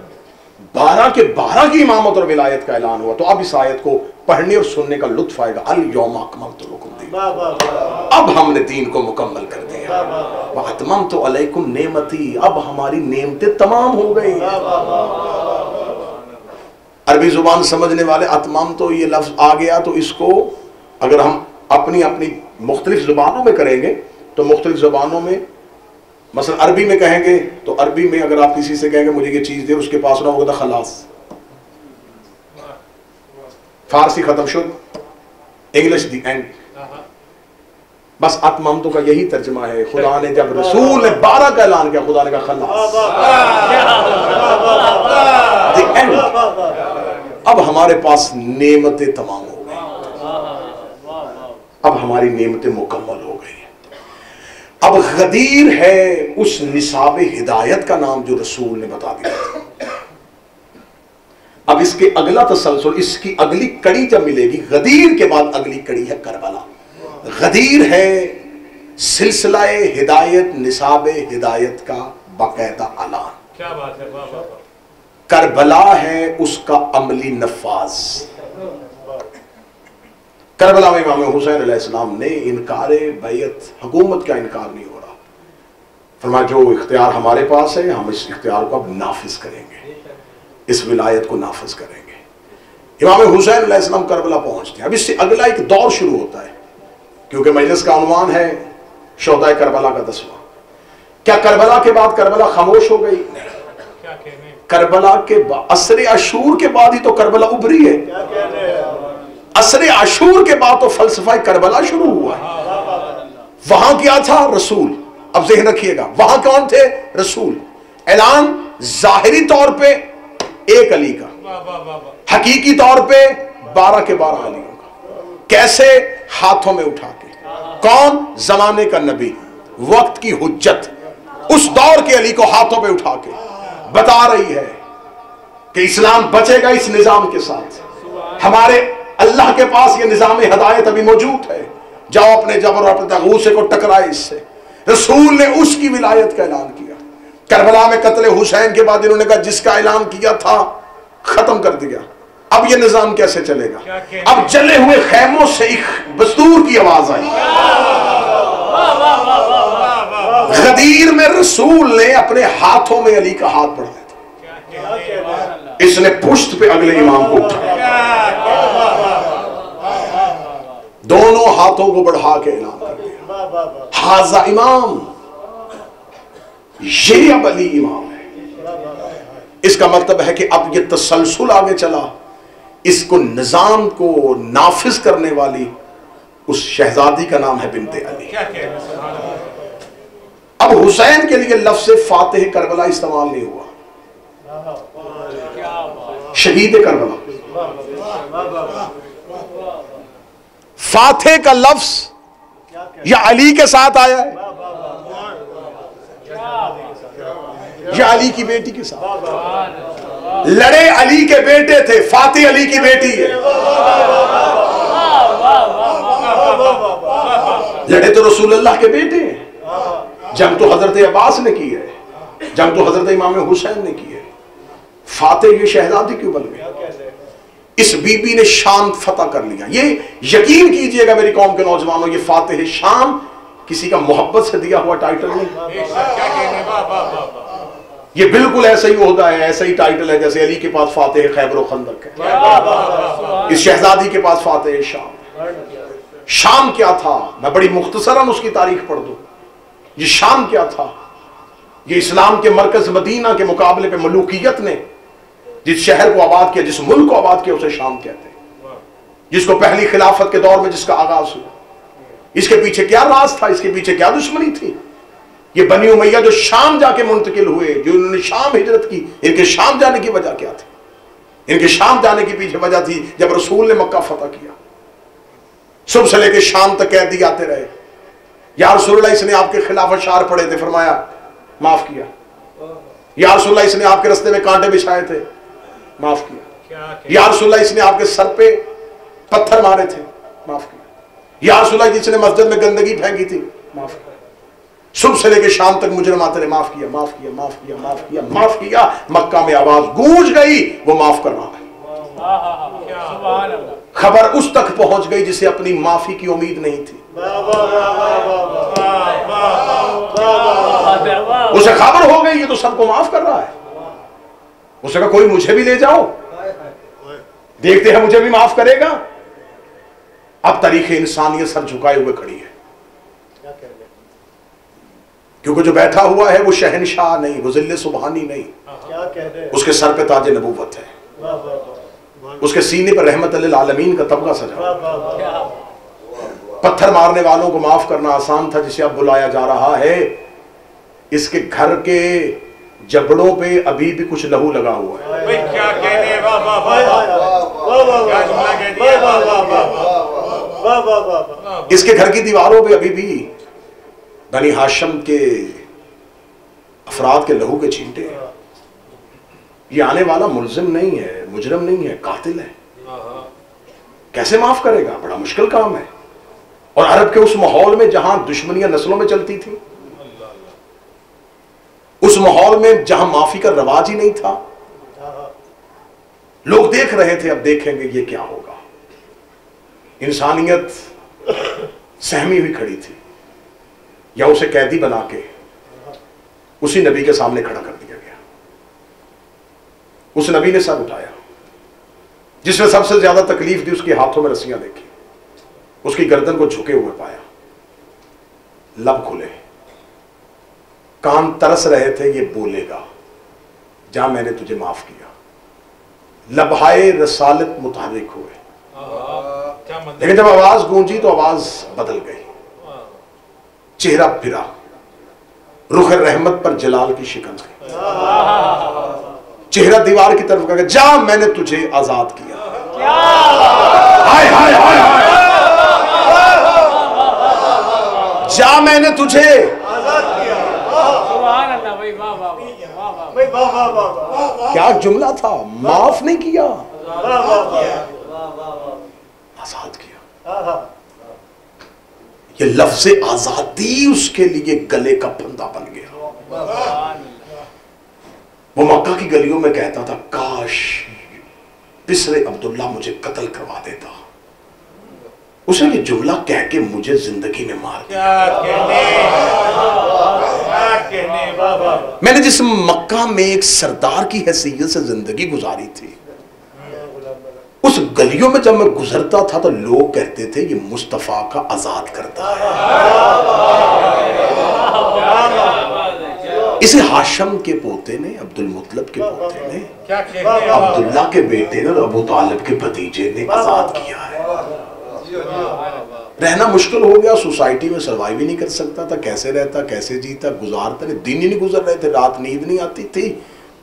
12 के 12 की इमामत और विलायत का ऐलान हुआ तो अब इस आयत को पढ़ने और सुनने का लुत्फ आएगा। अल यौमा अकमलतु लकुम दीन, अब हमने दीन को मुकम्मल कर दिया। व अतममतु अलैकुम नेमती, अब हमारी नेमतें तमाम हो गई। अरबी जुबान समझने वाले अतमम तो ये लफ्ज आ गया तो इसको अगर हम अपनी अपनी मुख्तलिफ जुबानों में करेंगे तो मुख्तलिफ जुबानों में, मसलन अरबी में कहेंगे तो अरबी में अगर आप किसी से कहेंगे मुझे ये चीज दे, उसके पास ना होगा खलास, फारसी खत्म शुद, इंग्लिश दी एंड। बस अतमम का यही तर्जमा है। खुदा ने जब रसूल ने 12 का ऐलान किया, खुदा ने कहा खलास, दी एंड। अब हमारे पास नेमतें तमाम हो गई, अब हमारी नेमतें मुकम्मल हो गई। अब गदीर है उस निसाब हिदायत का नाम जो रसूल ने बता दिया था। अब इसके अगला तसलसल, इसकी अगली कड़ी जब मिलेगी, गदीर के बाद अगली कड़ी है करबला। गदीर है सिलसिलाए हिदायत, निसाब हिदायत का बाकायदा ऐलान। क्या बात है, वाह वाह। करबला है उसका अमली नफाज। करबला में इमाम हुसैन अलैहिस्सलाम ने इनकार बैयत, हुकूमत का इनकार नहीं हो रहा। फरमाया जो इख्तियार हमारे पास है हम इस इख्तियार को अब नाफिज करेंगे, इस विलायत को नाफिज करेंगे। इमाम हुसैन अलैहिस्सलाम करबला पहुंचते हैं। अब इससे अगला एक दौर शुरू होता है, क्योंकि मजलिस का उन्वान है शोहदाए करबला का 10वां। क्या करबला के बाद करबला खामोश हो गई? नहीं। करबला के बाद, असरे अशूर के बाद ही तो करबला उभरी है। असरे अशूर के बाद तो फलसफा करबला शुरू हुआ है। वहां क्या था? रसूल। अब ज़हन रखिएगा, वहां कौन थे? रसूल। ऐलान जाहिरी तौर पे एक अली का, हकीकी तौर पे 12 के 12 अलियों का। कैसे? हाथों में उठा के। कौन? जमाने का नबी, वक्त की हुज्जत, उस दौर के अली को हाथों पे उठा के बता रही है कि इस्लाम बचेगा इस निजाम के साथ। हमारे अल्लाह के पास ये निजाम हिदायत अभी मौजूद है, जाओ अपने जबर और अपने तगूसे को टकराए इससे। रसूल ने उसकी विलायत का ऐलान किया। करबला में कत्ले हुसैन के बाद इन्होंने कहा जिसका ऐलान किया था खत्म कर दिया, अब ये निजाम कैसे चलेगा? अब जले हुए खैमों से एक बस्तूर की आवाज आई। गदीर में रसूल ने अपने हाथों में अली का हाथ बढ़ाया था, इसने पुश्त पे अगले इमाम को उठाया, दोनों हाथों को बढ़ा के ऐलान कर दिया, हाजा इमाम, ये अब अली इमाम है। इसका मतलब है कि अब ये तसलसल आगे चला, इसको निजाम को नाफिज करने वाली उस शहजादी का नाम है बिन्ते अली। अब हुसैन के लिए लफ्ज़ फातिह करबला इस्तेमाल नहीं हुआ, शहीद करबला। फातिह का लफ्ज या अली के साथ आया है या अली की बेटी के साथ। लड़े अली के बेटे थे, फातिह अली की बेटी है। लड़े तो रसूलुल्लाह के बेटे हैं। जंग तो हजरत अब्बास ने की है, जंग तो हजरत इमाम हुसैन ने की है। फातिह ये शहजादी क्यों बन गई? इस बीबी ने शाम फतह कर लिया। ये यकीन कीजिएगा मेरी कौम के नौजवानों, ये फातिह शाम किसी का मोहब्बत से दिया हुआ टाइटल नहीं। ये बिल्कुल ऐसा ही ओहदा है, ऐसा ही टाइटल है जैसे अली के पास फातिह खैबर व खंदक है। इस शहजादी के पास फातिह शाम। शाम क्या था? मैं बड़ी मुख्तसरन उसकी तारीख पढ़ दूं। ये शाम क्या था? ये इस्लाम के मरकज मदीना के मुकाबले पे मलूकियत ने जिस शहर को आबाद किया, जिस मुल्क को आबाद किया, उसे शाम कहते हैं। जिसको पहली खिलाफत के दौर में जिसका आगाज हुआ, इसके पीछे क्या राज था, इसके पीछे क्या दुश्मनी थी? ये बनी उमैया जो शाम जाके मुंतकिल हुए, जो उन्होंने शाम हिजरत की, इनके शाम जाने की वजह क्या थी? इनके शाम जाने की पीछे वजह थी जब रसूल ने मक्का फतह किया। सुबह से लेकर शाम तक कैदी आते रहे। या रसूलुल्लाह इसने आपके खिलाफ अशार पड़े थे, फरमाया माफ किया। या रसूलुल्लाह इसने आपके रास्ते में कांटे बिछाए थे, माफ किया। या रसूलुल्लाह इसने आपके सर पे पत्थर मारे थे, माफ किया। या रसूलुल्लाह जिसने मस्जिद में गंदगी फेंकी थी, माफ किया। सुबह से लेकर शाम तक मुजरिम आते रहे, माफ किया, माफ किया, माफ किया, माफ किया, माफ किया। मक्का में आवाज गूंज गई, वो माफ कर रहा है। खबर उस तक पहुंच गई जिसे अपनी माफी की उम्मीद नहीं थी। उसे खबर हो गई ये तो सबको माफ कर रहा है। उसे कहा कोई मुझे भी ले जाओ, देखते हैं मुझे भी माफ करेगा। अब तारीख इंसानियत सर झुकाए हुए खड़ी है, क्योंकि जो बैठा हुआ है वो शहनशाह नहीं, वो जिल्ले सुबहानी नहीं, उसके सर पे ताज नबूवत है, उसके सीने पर रहमत लिल आलमीन का तबका सजा। पत्थर मारने वालों को माफ करना आसान था, जिसे अब बुलाया जा रहा है। इसके घर के जबड़ों पे अभी भी कुछ लहू लगा हुआ है। क्या कहने, इसके घर की दीवारों पे अभी भी बनी हाशिम के अफराद के लहू के छींटे हैं। ये आने वाला मुल्जिम नहीं है, मुजरिम नहीं है, कातिल है। कैसे माफ करेगा? बड़ा मुश्किल काम है। और अरब के उस माहौल में जहां दुश्मनियां नस्लों में चलती थी, उस माहौल में जहां माफी का रवाज ही नहीं था, लोग देख रहे थे, अब देखेंगे ये क्या होगा। इंसानियत सहमी हुई खड़ी थी, या उसे कैदी बना के उसी नबी के सामने खड़ा कर दिया गया। उस नबी ने सर उठाया, जिसने सबसे ज्यादा तकलीफ दी, उसके हाथों में रस्सियां देखी, उसकी गर्दन को झुके हुए पाया, लब खुले, कान तरस रहे थे ये बोलेगा, जा मैंने तुझे माफ किया। लबहाए रसालत मुतहर्रिक हुए, लेकिन जब आवाज गूंजी तो आवाज बदल गई। चेहरा फिरा, रुख रहमत पर जलाल की शिकन थी। चेहरा दीवार की तरफ गया, जा मैंने तुझे आजाद किया। हाय हाय हाय हाय, जा मैंने तुझे आजाद किया। क्या जुमला था, माफ नहीं किया, आजाद किया। ये लफ्ज़े आजादी उसके लिए गले का फंदा बन गया। वो मक्का की गलियों में कहता था, काश बिसरे अब्दुल्ला मुझे कत्ल करवा देता। उसने ये जुमला कह के मुझे जिंदगी में मार दिया। मैंने जिस मक्का में एक सरदार की हैसियत से जिंदगी गुजारी थी, उस गलियों में जब मैं गुजरता था तो लोग कहते थे ये मुस्तफा का आजाद करता है। इसे हाशम के पोते ने, अब्दुल मुत्तलब के पोते ने, अब्दुल्ला के बेटे ने और अबू तालिब के भतीजे ने आजाद किया है। रहना मुश्किल हो गया, सोसाइटी में सर्वाइव ही नहीं कर सकता था, कैसे रहता, कैसे जीता, गुजारता नहीं, दिन ही नहीं गुजर रहे थे, रात नींद नहीं आती थी,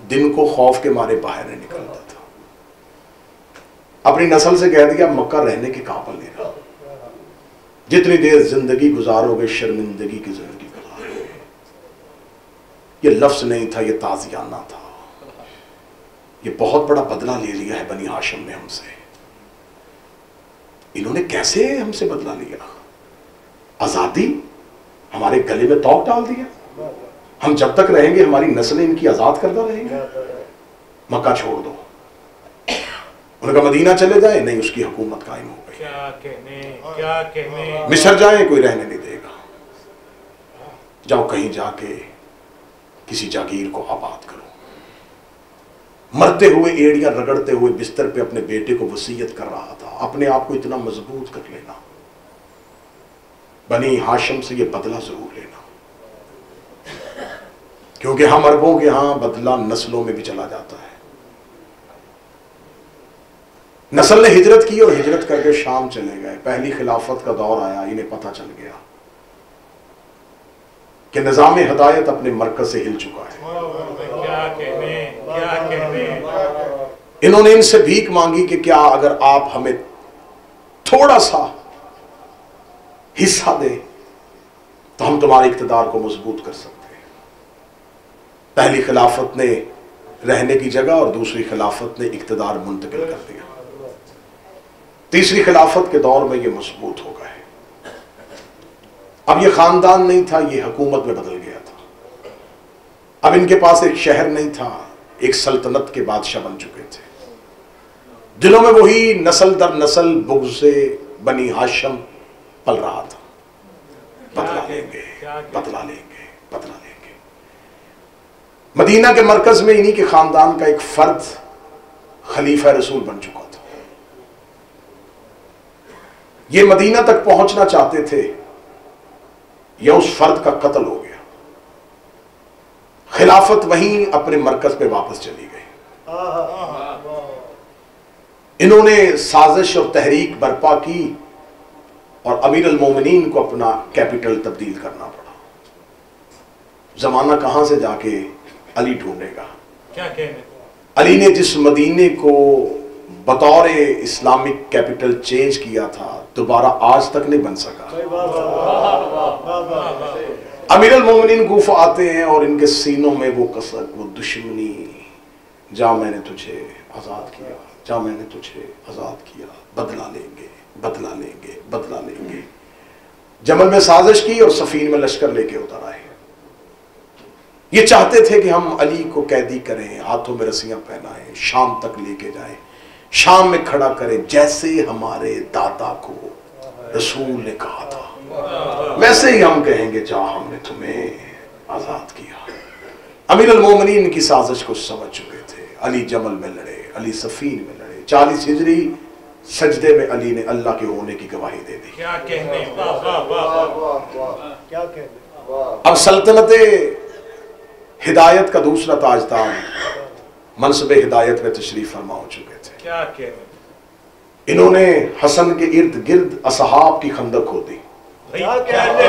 दिन को खौफ के मारे बाहर नहीं निकलता था। अपनी नस्ल से कह दिया मक्का रहने के काबिल नहीं रहा, जितनी देर जिंदगी गुजारोगे शर्मिंदगी की जिंदगी गुजारोगे। ये लफ्ज नहीं था, ये ताजियाना था। ये बहुत बड़ा बदला ले लिया है बनी हाशिम ने हमसे। इन्होंने कैसे हमसे बदला लिया? आजादी हमारे गले में तौक डाल दिया। हम जब तक रहेंगे हमारी नस्लें इनकी आजाद करता रहेंगे। मक्का छोड़ दो, उनका मदीना चले जाए, नहीं उसकी हुकूमत कायम हो गई। क्या कहने मिस्र जाए कोई रहने नहीं देगा। जाओ कहीं जाके किसी जागीर को आबाद करो। मरते हुए एड़ियां रगड़ते हुए बिस्तर पे अपने बेटे को वसीयत कर रहा था, अपने आप को इतना मजबूत कर लेना। बनी हाशिम से ये बदला जरूर लेना, क्योंकि हम अरबों के यहां बदला नस्लों में भी चला जाता है। नस्ल ने हिजरत की और हिजरत करके शाम चले गए। पहली खिलाफत का दौर आया, इन्हें पता चल गया कि निजाम हिदायत अपने मरकज से हिल चुका है। क्या कहने इन्होंने इनसे भीख मांगी कि क्या अगर आप हमें थोड़ा सा हिस्सा दें तो हम तुम्हारे इख्तिदार को मजबूत कर सकते हैं। पहली खिलाफत ने रहने की जगह और दूसरी खिलाफत ने इख्तिदार मुंतकिल कर दिया। तीसरी खिलाफत के दौर में ये मजबूत हो गए। अब ये खानदान नहीं था, ये हुकूमत में बदल गया था। अब इनके पास एक शहर नहीं था, एक सल्तनत के बादशाह बन चुके थे। दिलों में वही नस्ल दर नस्ल बुग़्ज़ से बनी हाशिम पल रहा था। बदला लेंगे, बदला लेंगे, बदला लेंगे। मदीना के मरकज में इन्हीं के खानदान का एक फर्द खलीफा रसूल बन चुका था। ये मदीना तक पहुंचना चाहते थे, या उस फर्द का कत्ल हो गया। खिलाफत वहीं अपने मरकज पे वापस चली गई। इन्होंने साजिश और तहरीक बर्पा की और अमीर अल मोमिनीन को अपना कैपिटल तब्दील करना पड़ा। जमाना कहां से जाके अली ढूंढेगा? क्या कहने? अली ने जिस मदीने को बतौर इस्लामिक कैपिटल चेंज किया था, दोबारा आज तक नहीं बन सका। अमीर अल मोमिनीन कूफा आते हैं और इनके सीनों में वो कसक, वो दुश्मनी, जा मैंने तुझे आजाद किया, जा मैंने तुझे आजाद किया, बदला लेंगे, बदला लेंगे, बदला लेंगे। जमल में साजिश की और सफीन में लश्कर लेके उतर आए। ये चाहते थे कि हम अली को कैदी करें, हाथों में रस्सियां पहनाएं, शाम तक लेके जाएं, शाम में खड़ा करें, जैसे हमारे दादा को रसूल ने कहा था वैसे ही हम कहेंगे, जा हमने तुम्हें आजाद किया। अमीर अल मोमिनीन की साजिश को समझ चुके थे। अली जमल में लड़े, अली सफीन में लड़े। 40 हिजरी सजदे में अली ने अल्लाह के होने की गवाही दे दी। क्या कहने? क्या कहने? अब सल्तनते हिदायत का दूसरा ताजदार मनसब हिदायत में तशरीफ फरमा हो चुके थे। क्या कहने? इन्होंने हसन के इर्द गिर्द असहाब की खंदक खोदी। क्या कहने?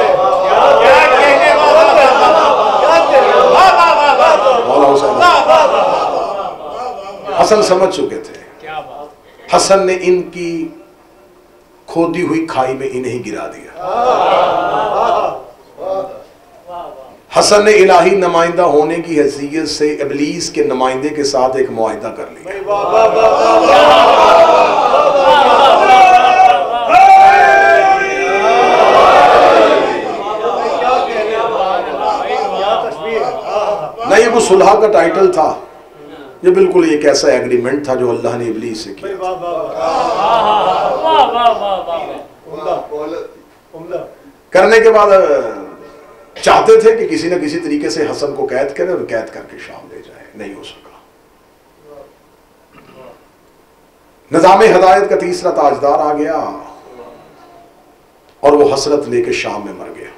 हसन समझ चुके थे। हसन ने इनकी खोदी हुई खाई में इन्हें ही गिरा दिया। हसन ने इलाही नुमाइंदा होने की हैसियत से इब्लीस के नुमाइंदे के साथ एक मुआहिदा कर लिया। ना ये वो सुलह का टाइटल था, ये बिल्कुल एक ऐसा एग्रीमेंट था जो अल्लाह ने इब्लीस से किया। करने के बाद चाहते थे कि किसी न किसी तरीके से हसन को कैद करें और कैद करके शाम ले जाए, नहीं हो सका। निजाम हिदायत का तीसरा ताजदार आ गया और वो हसरत लेके शाम में मर गया।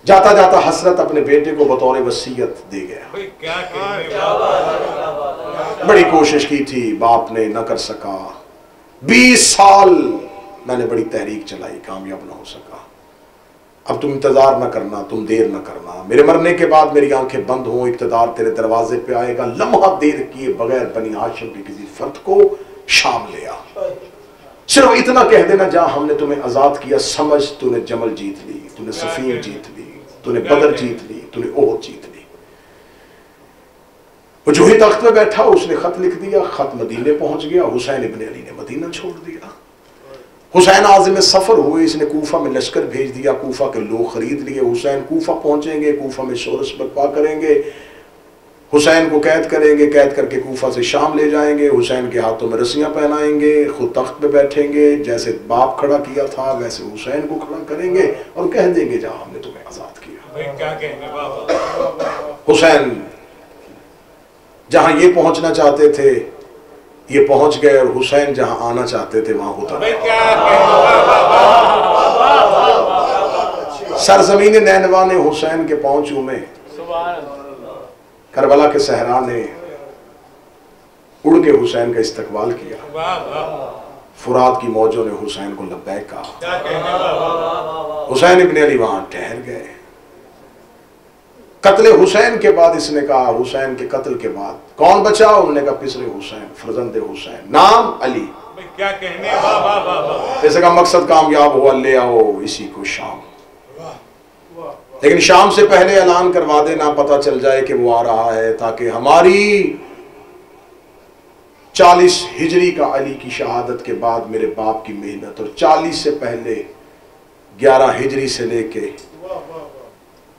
जाता जाता हसरत अपने बेटे को बतौर वसीयत दे गया। क्या बड़ी कोशिश की थी, बाप ने न कर सका। 20 साल मैंने बड़ी तहरीक चलाई, कामयाब ना हो सका। अब तुम इंतजार ना करना, तुम देर ना करना, मेरे मरने के बाद मेरी आंखें बंद हों, इक़्तिदार तेरे दरवाजे पे आएगा, लम्हा देर किए बगैर बनी हाशिम के किसी फर्द को शाम ले आ। सिर्फ इतना कह देना, जहां हमने तुम्हें आजाद किया समझ तूने जमल जीत ली, तूने सफीन जीत ली, तूने बदर जीत ली, तूने ओहद जीत ली। वो जो ही तख्त पे बैठा उसने खत लिख दिया, खत मदीने पहुंच गया। हुसैन इब्न अली ने मदीना छोड़ दिया। हुसैन आज़िम सफर हुए, इसने कूफा में लश्कर भेज दिया, कूफा के लोग खरीद लिए। हुसैन कूफा पहुंचेंगे, कूफा में शोरश बर्पा करेंगे, हुसैन को कैद करेंगे, कैद करके कूफा से शाम ले जाएंगे, हुसैन के हाथों में रस्सियां पहनाएंगे, खुद तख्त पे बैठेंगे, जैसे बाप खड़ा किया था वैसे हुसैन को खड़ा करेंगे और कह देंगे जहां हमने तुम्हें आजाद किया। क्या कहने बाबा। हुसैन जहां ये पहुंचना चाहते थे ये पहुंच गए, और हुसैन जहां आना चाहते थे वहां उतर गए। सरजमीन नैनवा ने हुसैन के पांव चूमे, करबला के सहरा ने उड़ के हुसैन का इस्तकबाल किया, फुरात की मौजों ने हुसैन को लब्बैक कहा। हुसैन इब्न अली वहां ठहर गए। कत्ले हुसैन के बाद इसने कहा, हुसैन के कत्ल के बाद कौन बचा? उन्होंने कहा पिसरे हुसैन, फर्जंदे हुसैन, नाम अली। क्या कहने बाबा। जैसे का मकसद कामयाब हुआ, ले आओ इसी को शाम। लेकिन शाम से पहले ऐलान करवा देना, पता चल जाए कि वो आ रहा है, ताकि हमारी 40 हिजरी का अली की शहादत के बाद मेरे बाप की मेहनत, और 40 से पहले 11 हिजरी से लेके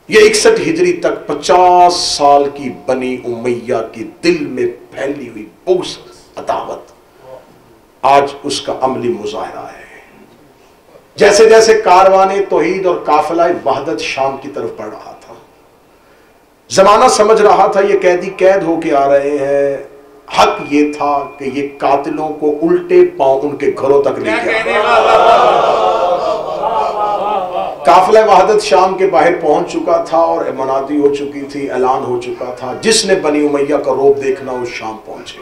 ये 61 हिजरी तक 50 साल की बनी उमैया के दिल में फैली हुई बुग़्ज़, अदावत, आज उसका अमली मुजाहरा है। जैसे जैसे कारवाने तौहीद और काफिला वहदत शाम की तरफ बढ़ रहा था, जमाना समझ रहा था ये कैदी कैद होके आ रहे हैं। हक ये था कि ये कातिलों को उल्टे पांव उनके घरों तक लेके आए। काफिला वहदत शाम के बाहर पहुंच चुका था और मनादी हो चुकी थी, ऐलान हो चुका था, जिसने बनी उमैया का रोब देखना उस शाम पहुंचे।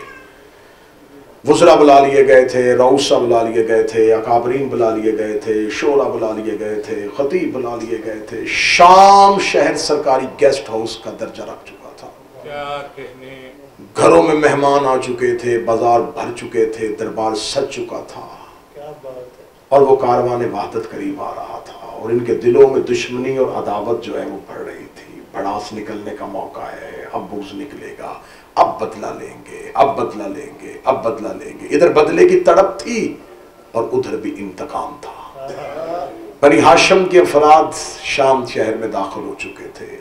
वज़रा बुला लिए गए थे, रऊसा बुला लिए गए थे, अकाबरीन बुला लिए गए थे, शोरा बुला लिए गए थे, खतीब बुला लिए गए थे। शाम शहर सरकारी गेस्ट हाउस का दर्जा रख चुका था। क्या कहने। घरों में मेहमान आ चुके थे, बाजार भर चुके थे, दरबार सज चुका था, और वो कारवाने वहदत करीब आ रहा था, और इनके दिलों में दुश्मनी और अदावत जो है वो बढ़ रही थी। भड़ास निकलने का मौका है, अब बुग़्ज़ निकलेगा, अब बदला लेंगे, अब बदला लेंगे, अब बदला लेंगे। इधर बदले की तड़प थी और उधर भी इंतकाम था। बनी हाशिम के अफराद शाम शहर में दाखिल हो चुके थे।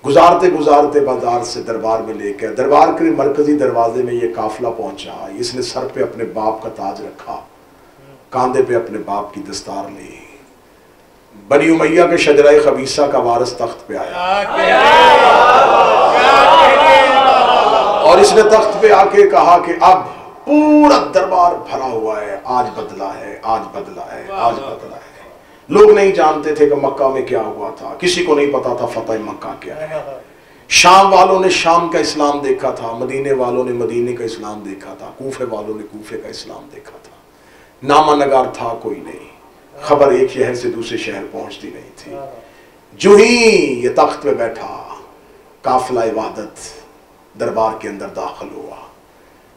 गुजारते गुजारते बाजार से दरबार में लेकर, दरबार के मरकजी दरवाजे में ये काफिला पहुंचा। इसने सर पे अपने बाप का ताज रखा, कांधे पे अपने बाप की दस्तार ली। बनी उमैया के शजरा खबीसा का वारिस तख्त पे आया, और इसने तख्त पे आके कहा कि अब पूरा दरबार भरा हुआ है, आज बदला है, आज बदला है, आज बदला है। लोग नहीं जानते थे कि मक्का में क्या हुआ था, किसी को नहीं पता था फतह मक्का क्या है। शाम वालों ने शाम का इस्लाम देखा था, मदीने वालों ने मदीने का इस्लाम देखा था, कूफे वालों ने कूफे का इस्लाम देखा था। नामा नगार था कोई नहीं, खबर एक शहर से दूसरे शहर पहुंचती नहीं थी। जो ही ये तख्त पे बैठा, काफिला वहदत दरबार के अंदर दाखिल हुआ।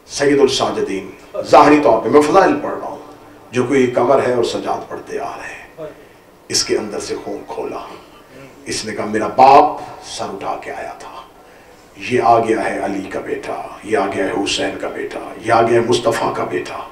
सैयदुल साजिदीन, ज़ाहिरी तौर पे मैं फ़ज़ाइल पढ़ रहा हूँ, जो कोई कमर है और सजाद पढ़ते आ रहे हैं, इसके अंदर से खून खोला। इसने कहा मेरा बाप सर उठा के आया था, ये आ गया है अली का बेटा, ये आ गया है हुसैन का बेटा, ये आ गया है मुस्तफ़ा का बेटा।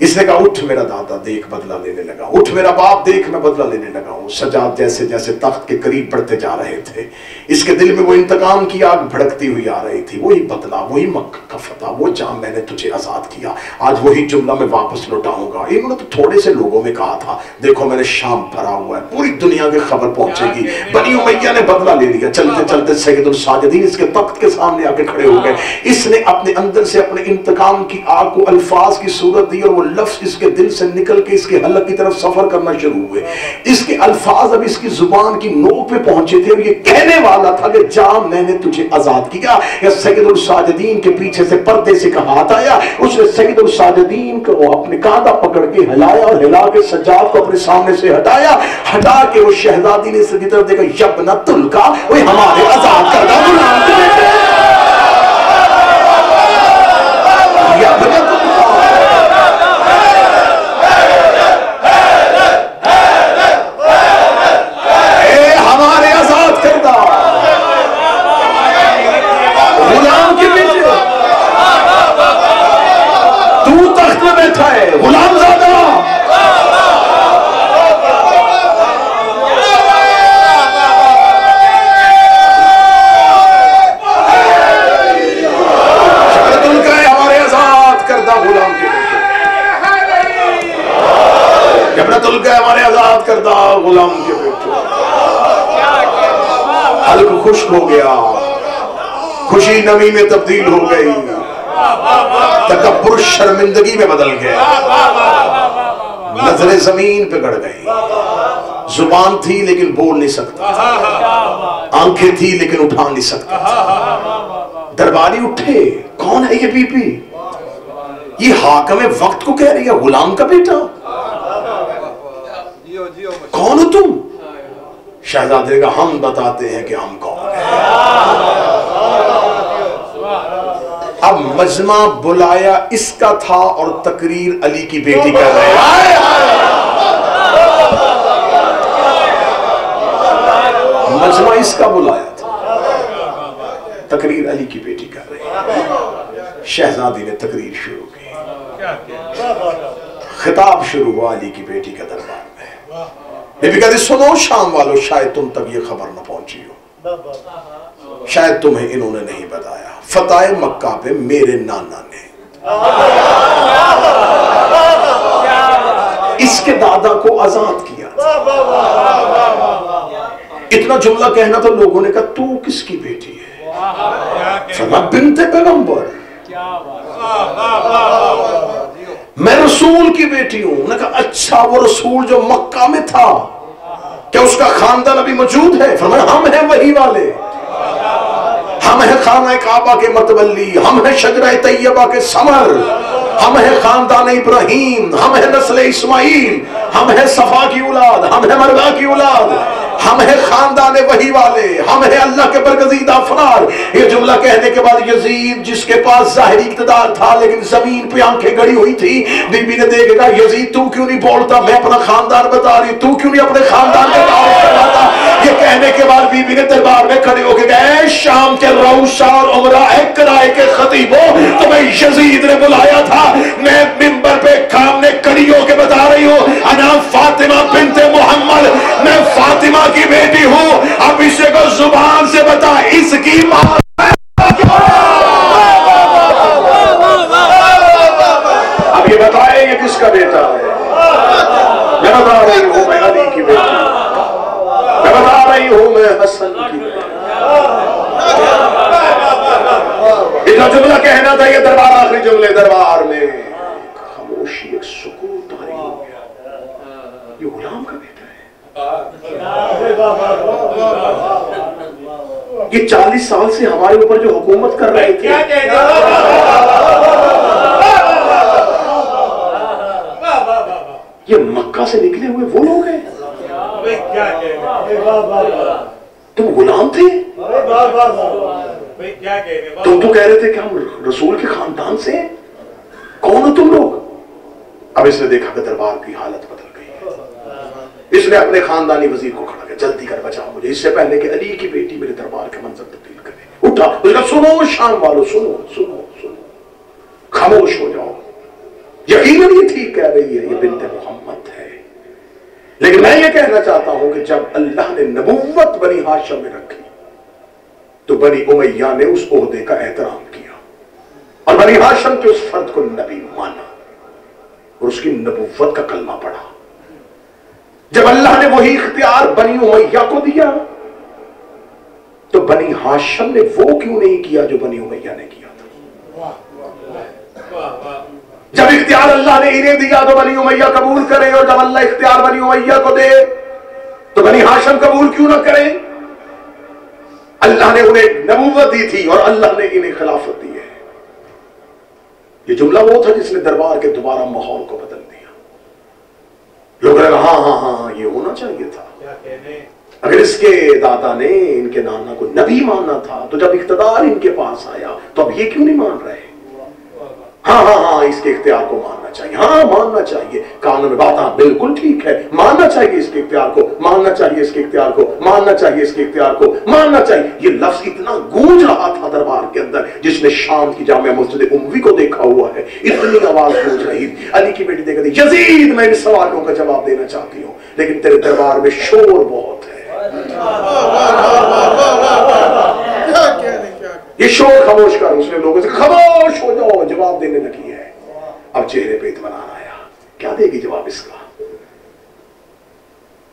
इसने कहा उठ मेरा दादा देख बदला लेने लगा, उठ मेरा बाप देख मैं बदला लेने लगा हूँ। सजाद जैसे जैसे तख्त के करीब बढ़ते जा रहे थे, इसके दिल में वो इंतकाम की आग भड़कती हुई आ रही थी। वही बदला, वही मक्का का फतह, वो जहां मैंने तुझे आजाद किया, आज वही जुमला मैं वापस लौटाऊंगा। इन्होंने तो थोड़े से लोगों में कहा था, देखो मैंने शाम भरा हुआ है, पूरी दुनिया की खबर पहुंचेगी। बनी उमैया ने बदला ले लिया। चलते चलते सैयदुल साजिदीन इसके तख्त के सामने आके खड़े हो गए। इसने अपने अंदर से अपने इंतकाम की आग को अल्फाज की सूरत दी और वो लफ्ज इसके दिल से निकल के इसके हलक की तरफ सफर करना शुरू हुए। इसके अल्फाज अब इसकी जुबान की नोक पे पहुंचे थे और ये कहने वाला था कि जा मैंने तुझे आजाद किया। या सैयदुल साजिदीन के पीछे से पर्दे से का हाथ आया, उसने सैयदुल साजिदीन को अपने कांधा पकड़ के हिलाया और हिला के सज्जाद को अपने सामने से हटाया। हटा के वो शहजादी ने इसकी तरफ देखा, यब्नतुल का, वो हमारे आजाद करदा गुलाम के बेटे, यब्नतुल का, ए हमारे आजाद करदा गुलाम के बेटे, तू तख्त में बैठा है गुलाम ज़ादा। हमारे आजाद करदा गुलाम के बेटे, हल्क खुश्क हो गया, खुशी नमी में तब्दील हो गई, तकब्बुर शर्मिंदगी में बदल गया, नजरें जमीन पे गड़ गई। जुबान थी लेकिन बोल नहीं सकता, आंखें थी लेकिन उठा नहीं सकता। दरबारी उठे, कौन है ये बीबी? ये हाकिम वक्त को कह रही है गुलाम का बेटा, कौन हो तुम? शहजादे का हम बताते हैं कि हम कौन हैं। अब मजमा बुलाया इसका था और तकरीर अली की बेटी कर रहे हैं। मजमा इसका बुलाया था, तकरीर अली की बेटी कर रही है। शहजादी ने तकरीर शुरू की, खिताब शुरू हुआ अली की बेटी के दरबार में। बीबी कहती, सुनो शाम वालों, शायद तुम तक ये खबर न पहुंची हो, शायद तुम्हें इन्होंने नहीं बताया, फतेह मक्का पे मेरे नाना ने इसके दादा को आजाद किया था। इतना जुमला कहना तो लोगों ने कहा तू किसकी बेटी है? फरमाया बिन्ते पैगंबर, मैं रसूल की बेटी हूं। उन्होंने कहा अच्छा, वो रसूल जो मक्का में था, क्या उसका खानदान अभी मौजूद है? फरमाया हम हैं वही वाले, हम हैं खाना काबा के मतवल्ली, हम हैं शजरा तैयबा के समर, हम हैं खानदान इब्राहीम, हम हैं नस्ल इस्माइल, हम हैं सफा की औलाद, हम हैं मरवा की औलाद, हम हैं खानदान वही वाले, हम हैं अल्लाह के बरगज़ीदा अफरार। ये जुमला कहने के बाद यजीद, जिसके पास जाहिरी इक़्तिदार था लेकिन जमीन पे आंखें गड़ी हुई थी, बीबी ने देखा यजीद तू क्यों नहीं बोलता, मैं अपना खानदान बता रही, तू क्यों नहीं अपने खानदान का तारुफ करवाता? ये कहने के बाद बीबी ने दरबार में खड़े होकर गए, शाम के रऊसा और उमरा किराए के खतीबों, तुम्हें यजीद ने बुलाया था। मैं मिंबर पे सामने खड़ी होकर बता रही हूँ, अना फातिमा बिन्ते मोहम्मद, मैं फातिमा की बेटी हूँ। अब इसे को जुबान से बता, इसकी मां अब ये बताए ये किसका बेटा है? मैं बता रही हूँ मैं अली की बेटी, मैं बता रही हूँ मैं हसन की बेटी। इतना जुमला कहना था, ये दरबार आखिरी जुमले दरबार में खामोशी, एक सुकून तारी हो गया। ये गुलाम का बेटा है, ये 40 साल से हमारे ऊपर जो हुकूमत कर रहे थे, ये मक्का से निकले हुए वो लोग हैं। तुम गुलाम थे, तुम तो कह रहे थे कि हम रसूल के खानदान से हैं, कौन हो तुम लोग? अब इसने देखा कि दरबार की हालत बदल गई है। इसने अपने खानदानी वजीर को खड़ा किया, जल्दी कर बचाओ मुझे, इससे पहले कि अली की बेटी मेरे दरबार का मंजर तब्दील करे। उठा, उसने कहा सुनो शाम वालों, सुनो सुनो सुनो, खामोश हो जाओ। यकीनन ये ठीक कह रही है, ये बिन्ते मोहम्मद है, लेकिन मैं ये कहना चाहता हूं कि जब अल्लाह ने नबुव्वत बनी हाशिम में रखी तो बनी उमैया ने उस ओहदे का एहतराम किया और बनी हाशिम के उस फर्द को नबी माना और उसकी नबुव्वत का कलमा पढ़ा। जब अल्लाह ने वही इख्तियार बनी उमैया को दिया तो बनी हाशिम ने वो क्यों नहीं किया जो बनी उमैया ने किया था? जब इख्तियार इख्तियार अल्लाह ने इन्हें दिया तो बनी उमैया कबूल करे, और जब अल्लाह इख्तियार बनी उमैया को दे तो बनी हाशिम कबूल क्यों ना करें? अल्लाह ने उन्हें नबूवत दी थी और अल्लाह ने इन्हें खिलाफत दी है। ये जुमला वो था जिसने दरबार के दोबारा माहौल को बदल दिया। लोग कहेंगे हाँ हाँ हाँ ये होना चाहिए था। अगर इसके दादा ने इनके नाना को नबी माना था तो जब इख्तियार इनके पास आया तो अब ये क्यों नहीं मान रहे? हाँ हाँ हाँ इसके इख्तियार को मानना चाहिए, हाँ मानना चाहिए, कानून में बात हाँ बिल्कुल ठीक है, मानना चाहिए इसके इख्तियार को, मानना चाहिए इसके इख्तियार को, मानना चाहिए इसके इख्तियार को, मानना चाहिए। ये लफ्ज इतना गूंज रहा था दरबार के अंदर, जिसने शाम की जामिया मस्जिद उम्वी को देखा हुआ है, इतनी आवाज गूंज रही। अली की बेटी देखती, यजीद मैं इन सवालों का जवाब देना चाहती हूँ लेकिन तेरे दरबार में शोर बहुत है, ये शोर खामोश कर। उसने लोगों से खामोश हो जाओ, जवाब देने लगी है। अब चेहरे पे इत्मीनान आया, क्या देगी जवाब इसका?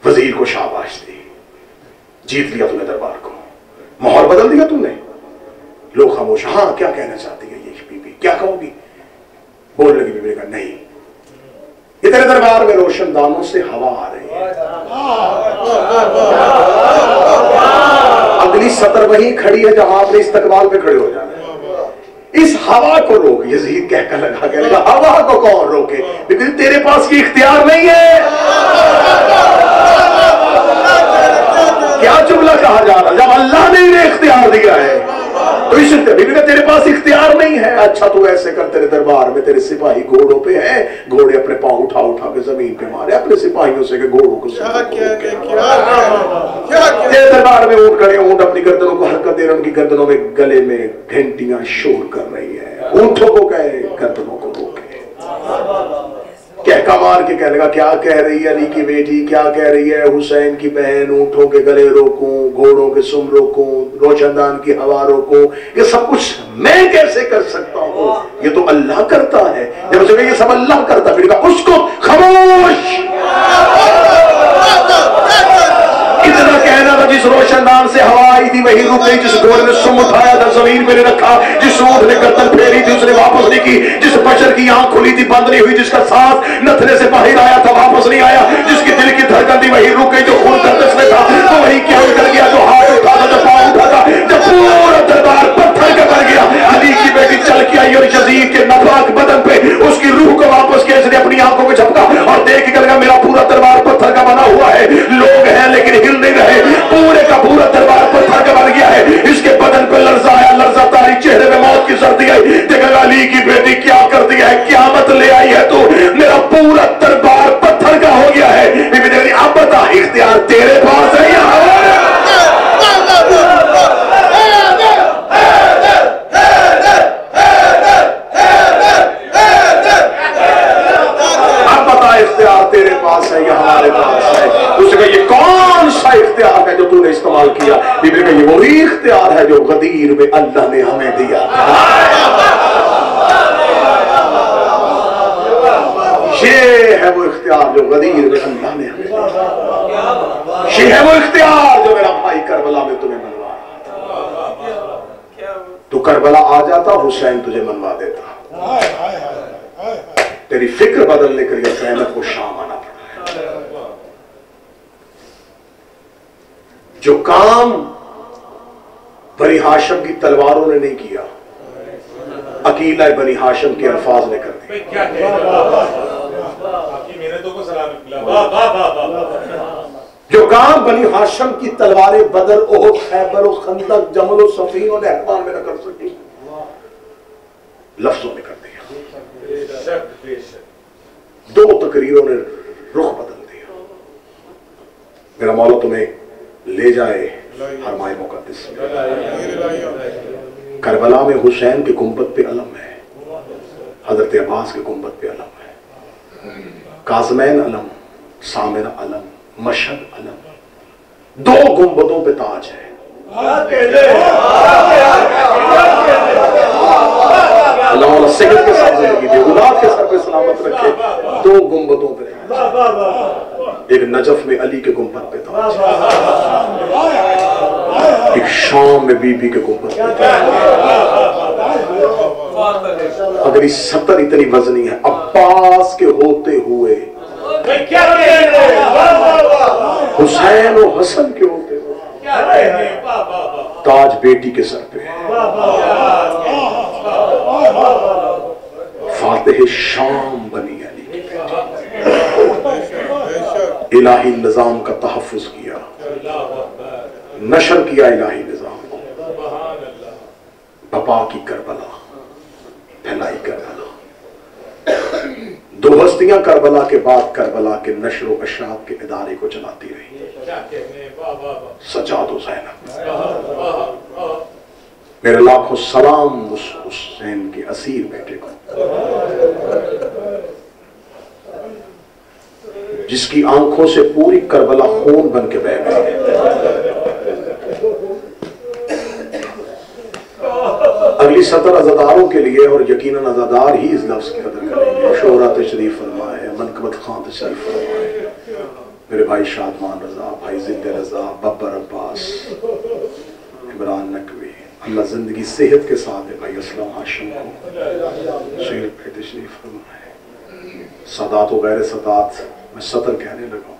वजीर को शाबाश दी, जीत लिया तुमने दरबार को, माहौल बदल दिया तुमने। लोग खामोश, हाँ क्या कहना चाहती है ये बीबी, क्या कहोगी? बोल लगी बीबी का नहीं, ये तेरे दरबार में रोशनदानों से हवा आ रही है, अगली सतर वहीं खड़ी है जहां आपने इस्तकबाल पे खड़े हो जाना है। इस हवा को रोक। यजीद कहकर लगा हवा को कौन रोके? लेकिन तेरे पास ये इख्तियार नहीं है। क्या जुमला कहा जा रहा है? जब अल्लाह ने इन्हें इख्तियार दिया है तो इस बीबी का तेरे पास इख्तियार नहीं है। अच्छा तू ऐसे कर, तेरे दरबार में तेरे सिपाही घोड़ों पे हैं, घोड़े अपने पांव उठा उठा के जमीन पे मारे अपने सिपाहियों से, घोड़ों को तेरे दरबार में ऊंट खड़े, ऊंट अपनी गर्दनों को हरकत दे रहे, उनकी गर्दनों में गले में घंटियां शोर कर रही है। ऊंटों को कहे गर्दनों को रोके। कहका मार के कहने लगा, क्या कह रही है अली की बेटी, क्या कह रही है हुसैन की बहन? ऊंटों के गले रोकूं, घोड़ों के सुम रोकूं, रोशनदान की हवा रोकूं, ये सब कुछ मैं कैसे कर सकता हूं? ये तो अल्लाह करता है। जब उसे ये सब अल्लाह करता, फिर कहा उसको खामोश। इतना कहना था, जिस रोशनदान से हवा आई थी वही रुक गई, जिस घोड़े ने सुम उठाया था जमीन पे रखा, जिस ऊंट ने गर्दन फेरी थी उसने वापस नहीं की, जिस बशर की आंख खुली थी बंद नहीं हुई, जिसका सांस नथने से बाहर आया था वापस नहीं आया, जिसकी दिल की धड़कन थी वही रुक गई, जो खून गर्दश में था तो वही क्या कर गया, जो हाथ उठा था, जो पांव उठा था, जब पूरा दरबार पत्थर का बन गया। अली की बेटी चल के आई और यजीद के नापाक बदन पे उसकी रूह को वापस किया, इसने अपनी आंखों को झपका और देख कर मेरा पूरा दरबार पत्थर का बना हुआ है, लोग हैं लेकिन हिल नहीं रहे, पूरे का पूरा दरबार पत्थर का बन गया है। इसके बदन पे लर्जा आया, लर्जा तारी, चेहरे में मौत की सर्दी आई। देखा अली की बेटी क्या कर दिया है, क़यामत ले आई है तू, मेरा पूरा दरबार पत्थर का हो गया है। अब बता इख्तियार तेरे पास है या हमारे? अब बता इख्तियार तेरे पास है या हमारे पास है? उसने ये कौन सा इख्तियार है जो तूने इस्तेमाल किया? बीबी का ये वही इख्तियार है जो गदीर में अल्लाह ने हमें दिया। ये है वो इख्तियार जो गदीर में अल्लाह ने हमें दिया। ये है वो इख्तियार जो मेरा भाई करबला में तुम्हें मनवा रहा था। तू करबला आ जाता, हुसैन तुझे मनवा देता। तेरी फिक्र बदलने के लिए ज़ैनब को शाम आना पड़ा। जो काम बनी हाशिम की तलवारों ने नहीं किया, अकीला बनी हाशिम के अल्फाज ने कर दिया। जो काम बनी हाशिम की तलवारें बदर, ओहद, खैबर, खंदक, जमल और सफीन और अहबान में न कर सकी, लफ्जों में कर दिया। दो तकरीरों ने रुख बदल दिया। मेरा मौला तुम्हें ले जाए हरमाए मुक़द्दस में। करबला में हुसैन के गुंबद पे अलम है, हजरत अब्बास के गुंबद पे अलम है, काज़मैन अलम, सामिरा अलम, मशहद अलम, दो गुंबदों पे ताज है। अल्लाह सेहत के साथ जिंदगी दे, औलाद के सर पे सलामत रखे। दो गुंबदों पे ताज, एक नजफ में अली के गुंबद पे ताज, एक शाम में बीबी के गुंबद पे ताज। अगर इस 70 इतनी वजनी है, अब्बास के होते हुए हुसैन और हसन के होते हुए ताज बेटी के सर पे, फातिह शाम बनी अली की बेटी, इलाही निजाम का तहफ़्फ़ुज़ किया, नशर किया इलाही निजाम को, बपा की करबला, फैलाई करबला। दो हस्तियां करबला के बाद करबला के नशर व अशरात के इदारे को चलाती रही, सज्जाद हुसैन। मेरे लाखों सलाम उस हुसैन के असीर बेटे को, जिसकी आंखों से पूरी करबला खून बन के बह गई। अगली 70 अज़ादारों के लिए, और यकीनन अज़ादार ही इस लफ्ज़ की कदर करेंगे, शोहरा तशरीफ फरमाए, मनकबत खां तशरीफ फरमाए, मेरे भाई शादमान रजा, भाई जिंदे रजा, बब्बर अब्बास, इमरान नकवी, अल्लाह जिंदगी सेहत के साथ है भाई असलम हाशिम को शेर पे तशरीफ फरमाए। सादात व गैर सादात मैं सतर कहने लगा,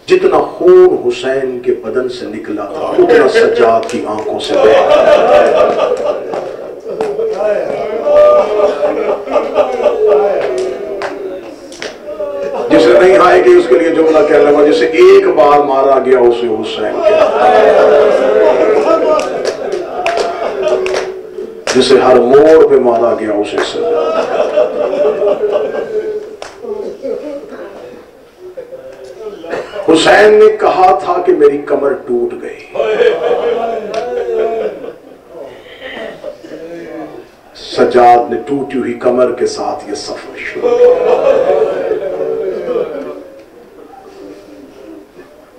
जितना खून हुसैन के बदन से निकला था उतना सज्जाद की आंखों से बहा। जिसे नहीं आएगी उसके लिए जुमला कह लगा, जिसे एक बार मारा गया उसे हुसैन जिसे हर मोड़ पे मारा गया उसे सज्जाद। हुसैन ने कहा था कि मेरी कमर टूट गई, सज्जाद ने टूटी हुई कमर के साथ ये सफर शुरू किया।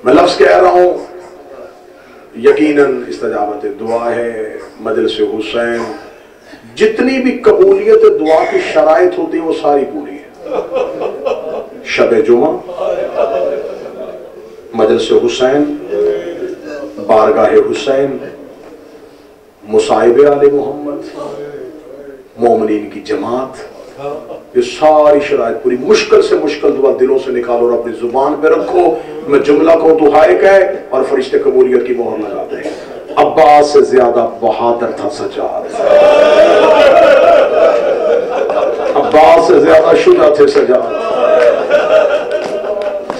मैं लफ्ज कह रहा हूं, यकीनन इस्तजाबत दुआ है, मजलिस हुसैन, जितनी भी कबूलियत दुआ की शराइत होती है वो सारी पूरी है। शब जुमा, मजलिस हुसैन, बारगाह हुसैन, मुसाइबे आले मोहम्मद, मोमिनीन की जमात, ये सारी शराइत पूरी। मुश्किल से मुश्किल दुआ दिलों से निकालो और अपनी जुबान पे रखो। मैं जुमला को तो हाय कहे और फरिश्ते कबूलियत की मोहर लगाते हैं। अब्बास से ज्यादा बहादुर था सज्जाद, अब्बास से ज्यादा शुजा थे सज्जाद।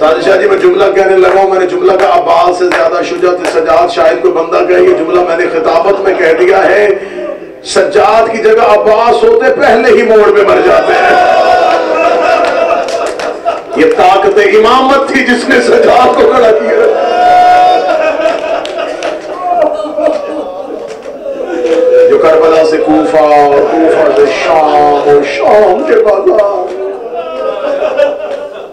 साजिशा जी मैं जुमला कहने लगा, मैंने जुमला का अब्बास से ज्यादा शुजा थे सज्जाद। शायद कोई बंदा कहे ये जुमला मैंने खिताबत में कह दिया है। सज्जाद की जगह अब्बास होते पहले ही मोड़ में मर जाते हैं। ये ताकत इमामत थी जिसने सज्जाद को खड़ा किया। जो करबला से कूफा और कूफा से शाम और शाम के बाजार,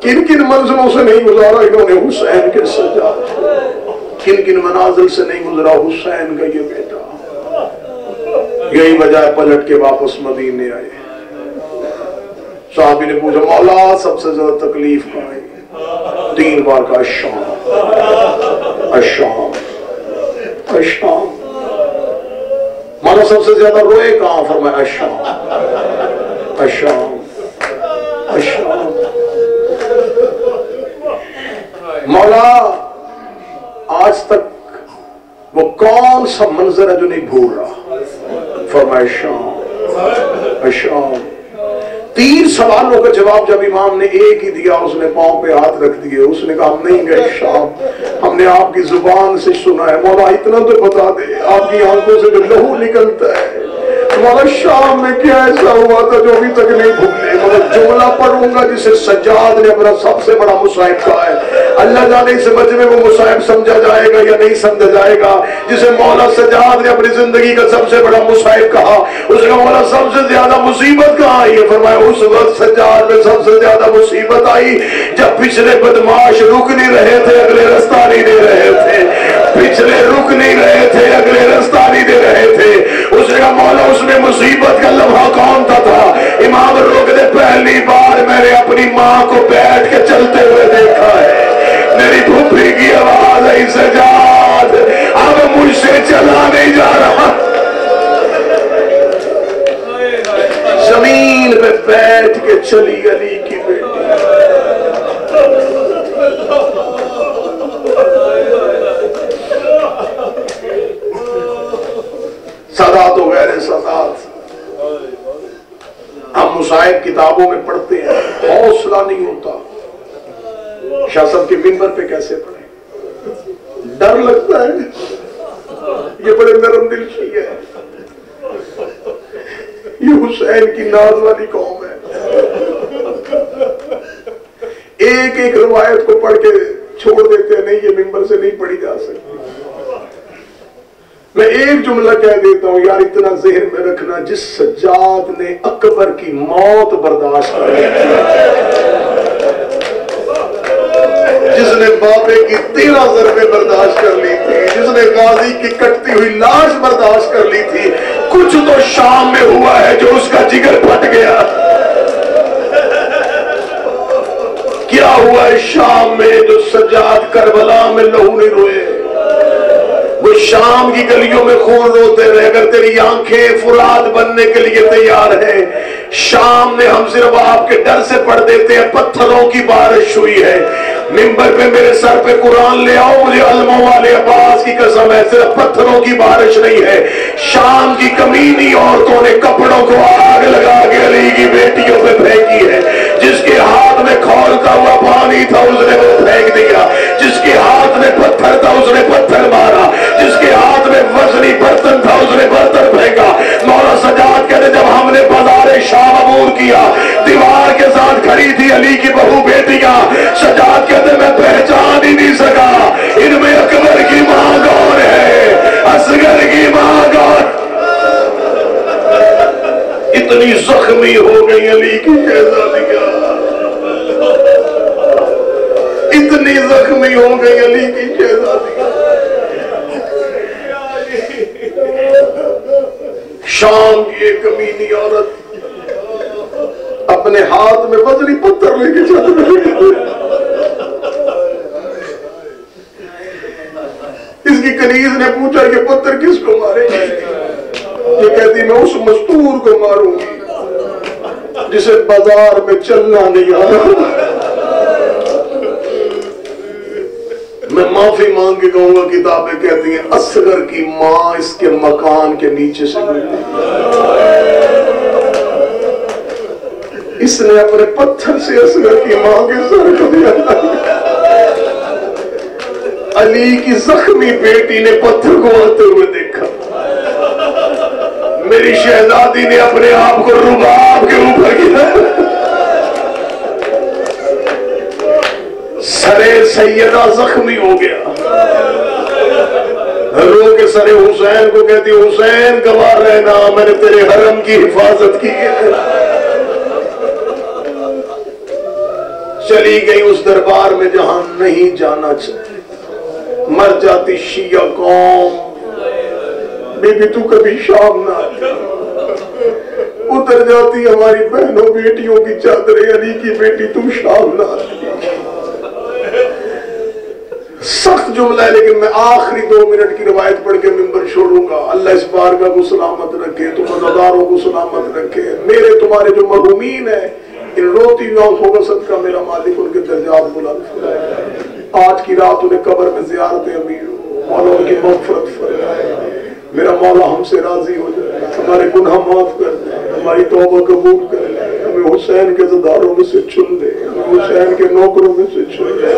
किन किन मंजिलों से नहीं गुजारा इन्होंने हुसैन के सज्जाद, किन किन मनाजिल से नहीं गुजरा हुसैन का ये बेटा। यही वजह पलट के वापस मदीने आए। साहबी ने पूछा मौला सबसे ज्यादा तकलीफ कहाँ आई? 3 बार का अशाम अशाम अशाम। मौला सबसे ज्यादा रोए कहाँ? फरमाया अशाम अशाम अशाम। मौला आज तक वो कौन सा मंजर है जो नहीं भूल रहा? फरमाया शाम शाम। 3 सवालों का जवाब जब इमाम ने एक ही दिया, उसने पांव पे हाथ रख दिए, उसने कहा हम नहीं गए शाम, हमने आपकी जुबान से सुना है। मौला इतना तो बता दे, आपकी आंखों से जो लहू निकलता है, मौला शाम में क्या ऐसा हुआ था जो अभी तक नहीं भूले? मतलब जुमला पढ़ूंगा जिसे सज्जाद ने अपना सबसे बड़ा मुसाहिब कहा है। अल्लाह जाने इस मजमे में वो मुसाहिब समझा जाएगा या नहीं समझा जाएगा। जिसे मौला सज्जाद ने अपनी जिंदगी का सबसे बड़ा मुसाहिब कहा, उसका मौला सबसे ज्यादा मुसीबत कहाँ आई है? फरमाया उस वक्त सज्जाद में सबसे ज्यादा मुसीबत आई जब पिछले बदमाश रुक नहीं रहे थे, अगले रास्ता नहीं दे रहे थे। पिछले रुक नहीं रहे थे, अगले रास्ता नहीं दे रहे थे। उसका मौला उसमें मुसीबत का लम्हा कौन था? इमाम रोक दे, पहली बार मैंने अपनी माँ को बैठ के चलते हुए देखा है। मेरी फूफी की आवाज आई सज्जाद अब मुझसे चला नहीं जा रहा। जमीन पे बैठ के चली अली की बेटी। सादात वगैरह सादात हम मुसाहिब किताबों में पढ़ते हैं, हौसला नहीं होता। शाह साहब के मिंबर पे कैसे पढ़े, डर लगता है। ये बड़े नरम दिल की है, ये हुसैन की नाज वाली कौम है। एक एक रवायत को पढ़ के छोड़ देते हैं, नहीं ये मिंबर से नहीं पढ़ी जा सकती। मैं एक जुमला कह देता हूं यार, इतना ज़हन में रखना, जिस सज्जाद ने अकबर की मौत बर्दाश्त कर ली थी, जिसने बाबे की 13 ज़रबे बर्दाश्त कर ली थी, जिसने गाजी की कटती हुई लाश बर्दाश्त कर ली थी, कुछ तो शाम में हुआ है जो उसका जिगर फट गया। क्या हुआ है शाम में जो सज्जाद करबला में लहू नहीं रोए? वो शाम की गलियों में खून रोते रहे। अगर तेरी आंखें फुरात बनने के लिए तैयार है, शाम में हम सिर्फ आपके डर से पढ़ देते हैं, पत्थरों की बारिश हुई है। मिंबर पे मेरे सर पे कुरान ले आओ, मुझे अलमों वाले अब्बास की कसम है, सिर्फ पत्थरों की बारिश नहीं है। शाम की कमीनी औरतों ने कपड़ों को आग लगा के अली की बेटियों पे फेंकी है। जिसके हाथ में खौलता हुआ पानी था उसने वो फेंक दिया, जिसके हाथ में पत्थर था उसने पत्थर मारा, जिसके हाथ में वजनी बर्तन था उसने बर्तन फेंका। मौला सजाद कहते जब हमने बाजारे शाम अबूर किया, दीवार के साथ खड़ी थी अली की बहू बेटियां। सजाद कहते मैं पहचान ही नहीं सका इनमें अकबर की मां कौन है, असगर की मां कौन। इतनी जख्मी हो गई अली की शहजादियां, इतनी जख्मी हो गई अली की शहजादियां। शाम की एक कमीनी औरत अपने हाथ में वजनी पत्थर लेके चल रही है। इसकी कनीज ने पूछा ये पत्थर किसको मारेगी? ये कहती मैं उस मस्तूर को मारूंगी जिसे बाजार में चलना नहीं आ रहा। मैं माफी मांग के कहूंगा, किताबें कहती हैं असगर की मां इसके मकान के नीचे से गुजरी। इसने अपने पत्थर से असगर की मां के सर को दिया। अली की जख्मी बेटी ने पत्थर को आते हुए देखा। मेरी शहजादी ने अपने आप को रुबाब के ऊपर किया। सरे सैयदा जख्मी हो गया, रो के सरे हुसैन को कहती हुसैन गवार रहना, मैंने तेरे हरम की हिफाजत की है। चली गई उस दरबार में जहां नहीं जाना चाहिए। मर जाती शिया कौम, बेबी तू कभी शाम ना आती। उतर जाती हमारी बहनों बेटियों की चादरें, अली की बेटी तू शाम ना आती। सख्त जुमला है, लेकिन मैं आखिरी 2 मिनट की रवायत पढ़ के मिंबर छोड़ूंगा। अल्लाह इस बारगाह को सलामत रखे, तुम मज़ादारों को सलामत रखे। मेरे तुम्हारे जो महरूमीन है, इन रोती आंखों का सदका मेरा मालिक उनके दर्जात बुलंद फरमाए। आज की रात उन्हें कब्र में ज़ियारत अमीर मौला उनकी मग़फ़िरत फरमाए। मेरा मौला हमसे राजी हो जाए, हमारे गुनाह माफ कर दे, हमारी तौबा कबूल कर ले, हमें हुसैन के ज़दारों में से चुन ले, हमें हुसैन के नौकरों में से चुन ले।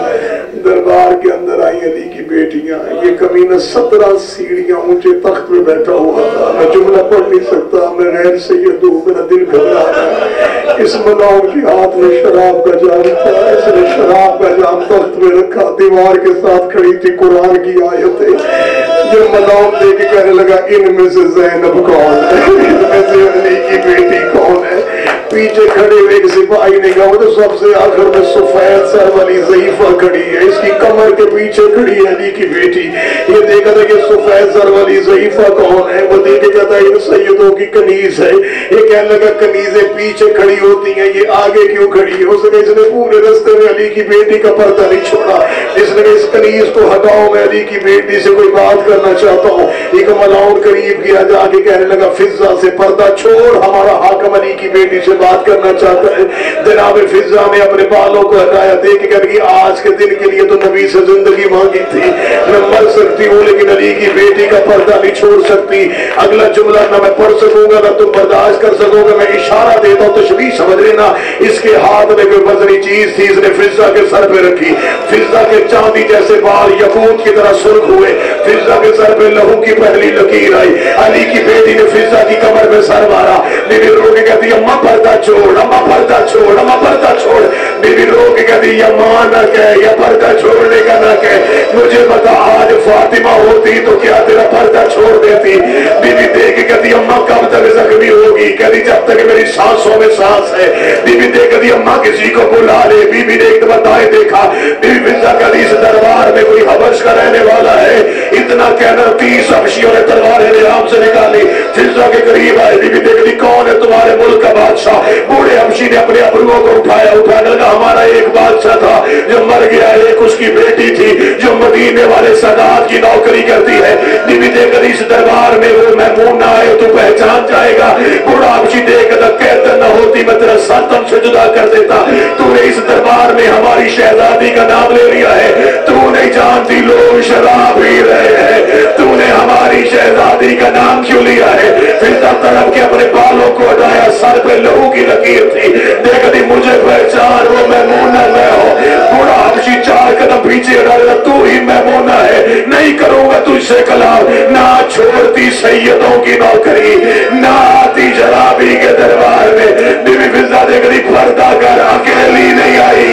दरबार के अंदर आई अली की बेटियां, ये कमीना 17 सीढ़ियां ऊंचे तख्त पे बैठा हुआ था। मैं जुमला पढ़ नहीं सकता, मैं गैर सैयद हूं, मेरा दिल घबरा रहा है। इस मलाउन के हाथ में शराब का जाम था, इसने शराब का जाम तख्त में रखा, दीवार के साथ खड़ी थी कुरान की आयतें। जो मलाउन देख के कहने लगा इनमें से ज़ैनब कौन है, इनमें से अली की बेटी कौन है? पीछे खड़े हुए एक सिपाही ने कहा तो सबसे आखिर में सफेद सर वाली ज़ईफा खड़ी है, इसकी कमर के पीछे खड़ी है अली की बेटी। ये देखा था कि सफेद सर वाली ज़ईफा कौन है? वो देख के कहता इन सैयदों की कनीज है। ये कहने लगा कनीजें पीछे खड़ी होती हैं, ये आगे क्यों खड़ी है? उसने इसने पूरे रास्ते में अली की बेटी का पर्दा नहीं छोड़ा। जिसने इस कनीज को हटाओ, मैं अली की बेटी से कोई बात करना चाहता हूँ। एक मलाउन करीब किया, जाके कहने लगा फिजा से पर्दा छोड़, हमारा हाकम अली की बेटी से बात करना चाहता है। जनाब फिजा ने अपने बालों को हटाया, देख कर कि आज के दिन के लिए तो नबी से जिंदगी मांगी थी, मैं मर सकती हूँ लेकिन अली की बेटी का पर्दा नहीं छोड़ सकती। अगला जुमला ना मैं पढ़ सकूंगा ना तुम बर्दाश्त कर सकोगे, मैं इशारा देता हूँ तशबीह समझ लेना। इसके हाथ में कोई वजनी चीज थी, इसने फिजा के सर पे रखी। फिजा के चांदी जैसे बाल यकूत की तरह सुर्ख हुए। फिजा के सर पे लहू की पहली लकीर आई। अली की बेटी ने फिजा की कमर में सर मारा। बीबी रो के कहती अम्मा पर्दा छोड़, अम्मा पर्दा छोड़, अम्मा पर्दा छोड़। बीबी रो के कहती या मां ना कह, या पर्दा छोड़ने का ना कह, मुझे बता आज फातिमा होती तो क्या तेरा पर्दा छोड़ देती। बीबी देख के कहती अम्मा कब तक जख्मी होगी, कहती जब तक मेरी सांसों में सांस है। बीबी देख कहती अम्मा किसी को बुला ले। बीबी ने एक बताए देखा, बीबी फिजा कहती इस दरबार में कोई हबश का रहने वाला है। इतना कहना 30 हबशियों ने तलवारें निजाम से निकाली, फिजा के करीब आए। बीबी देखती कौन है तुम्हारे मुल्क का बादशाह। बूढ़े हबशी ने अपने अबरुओं को उठाया, उठाने लगा हमारा एक बादशाह था जो मर गया, एक उसकी बेटी थी जो मदीने वाले सदात की नौकरी करती है। बीबी देखकर इस दरबार में वो महमूद ना आए तो पहचान जाएगा। बूढ़ा हबशी देखकर कहता न होती मैं तेरा सर तुमसे जुदा कर देता। तूने इस दरबार में हमारी शहजादी का नाम ले लिया है, तू नहीं जानती लोग शराब पी रहे हैं, तूने हमारी शहजादी का नाम क्यों लिया है। फिर तड़प के अपने बालों को हटाया, सर पे लहू की लकीर थी। देखती मुझे पहचान, वो मैमूना मैं हूं। बूढ़ा हबशी 4 कदम पीछे हटा, तू ही मैमूना है, नहीं करूंगा तुझसे कलाम। ना छोड़ती सैयदों की नौकरी, ना आती शराबी के दरबार में। बीबी फिजा देखती पर्दा कर, अकेली नहीं आई,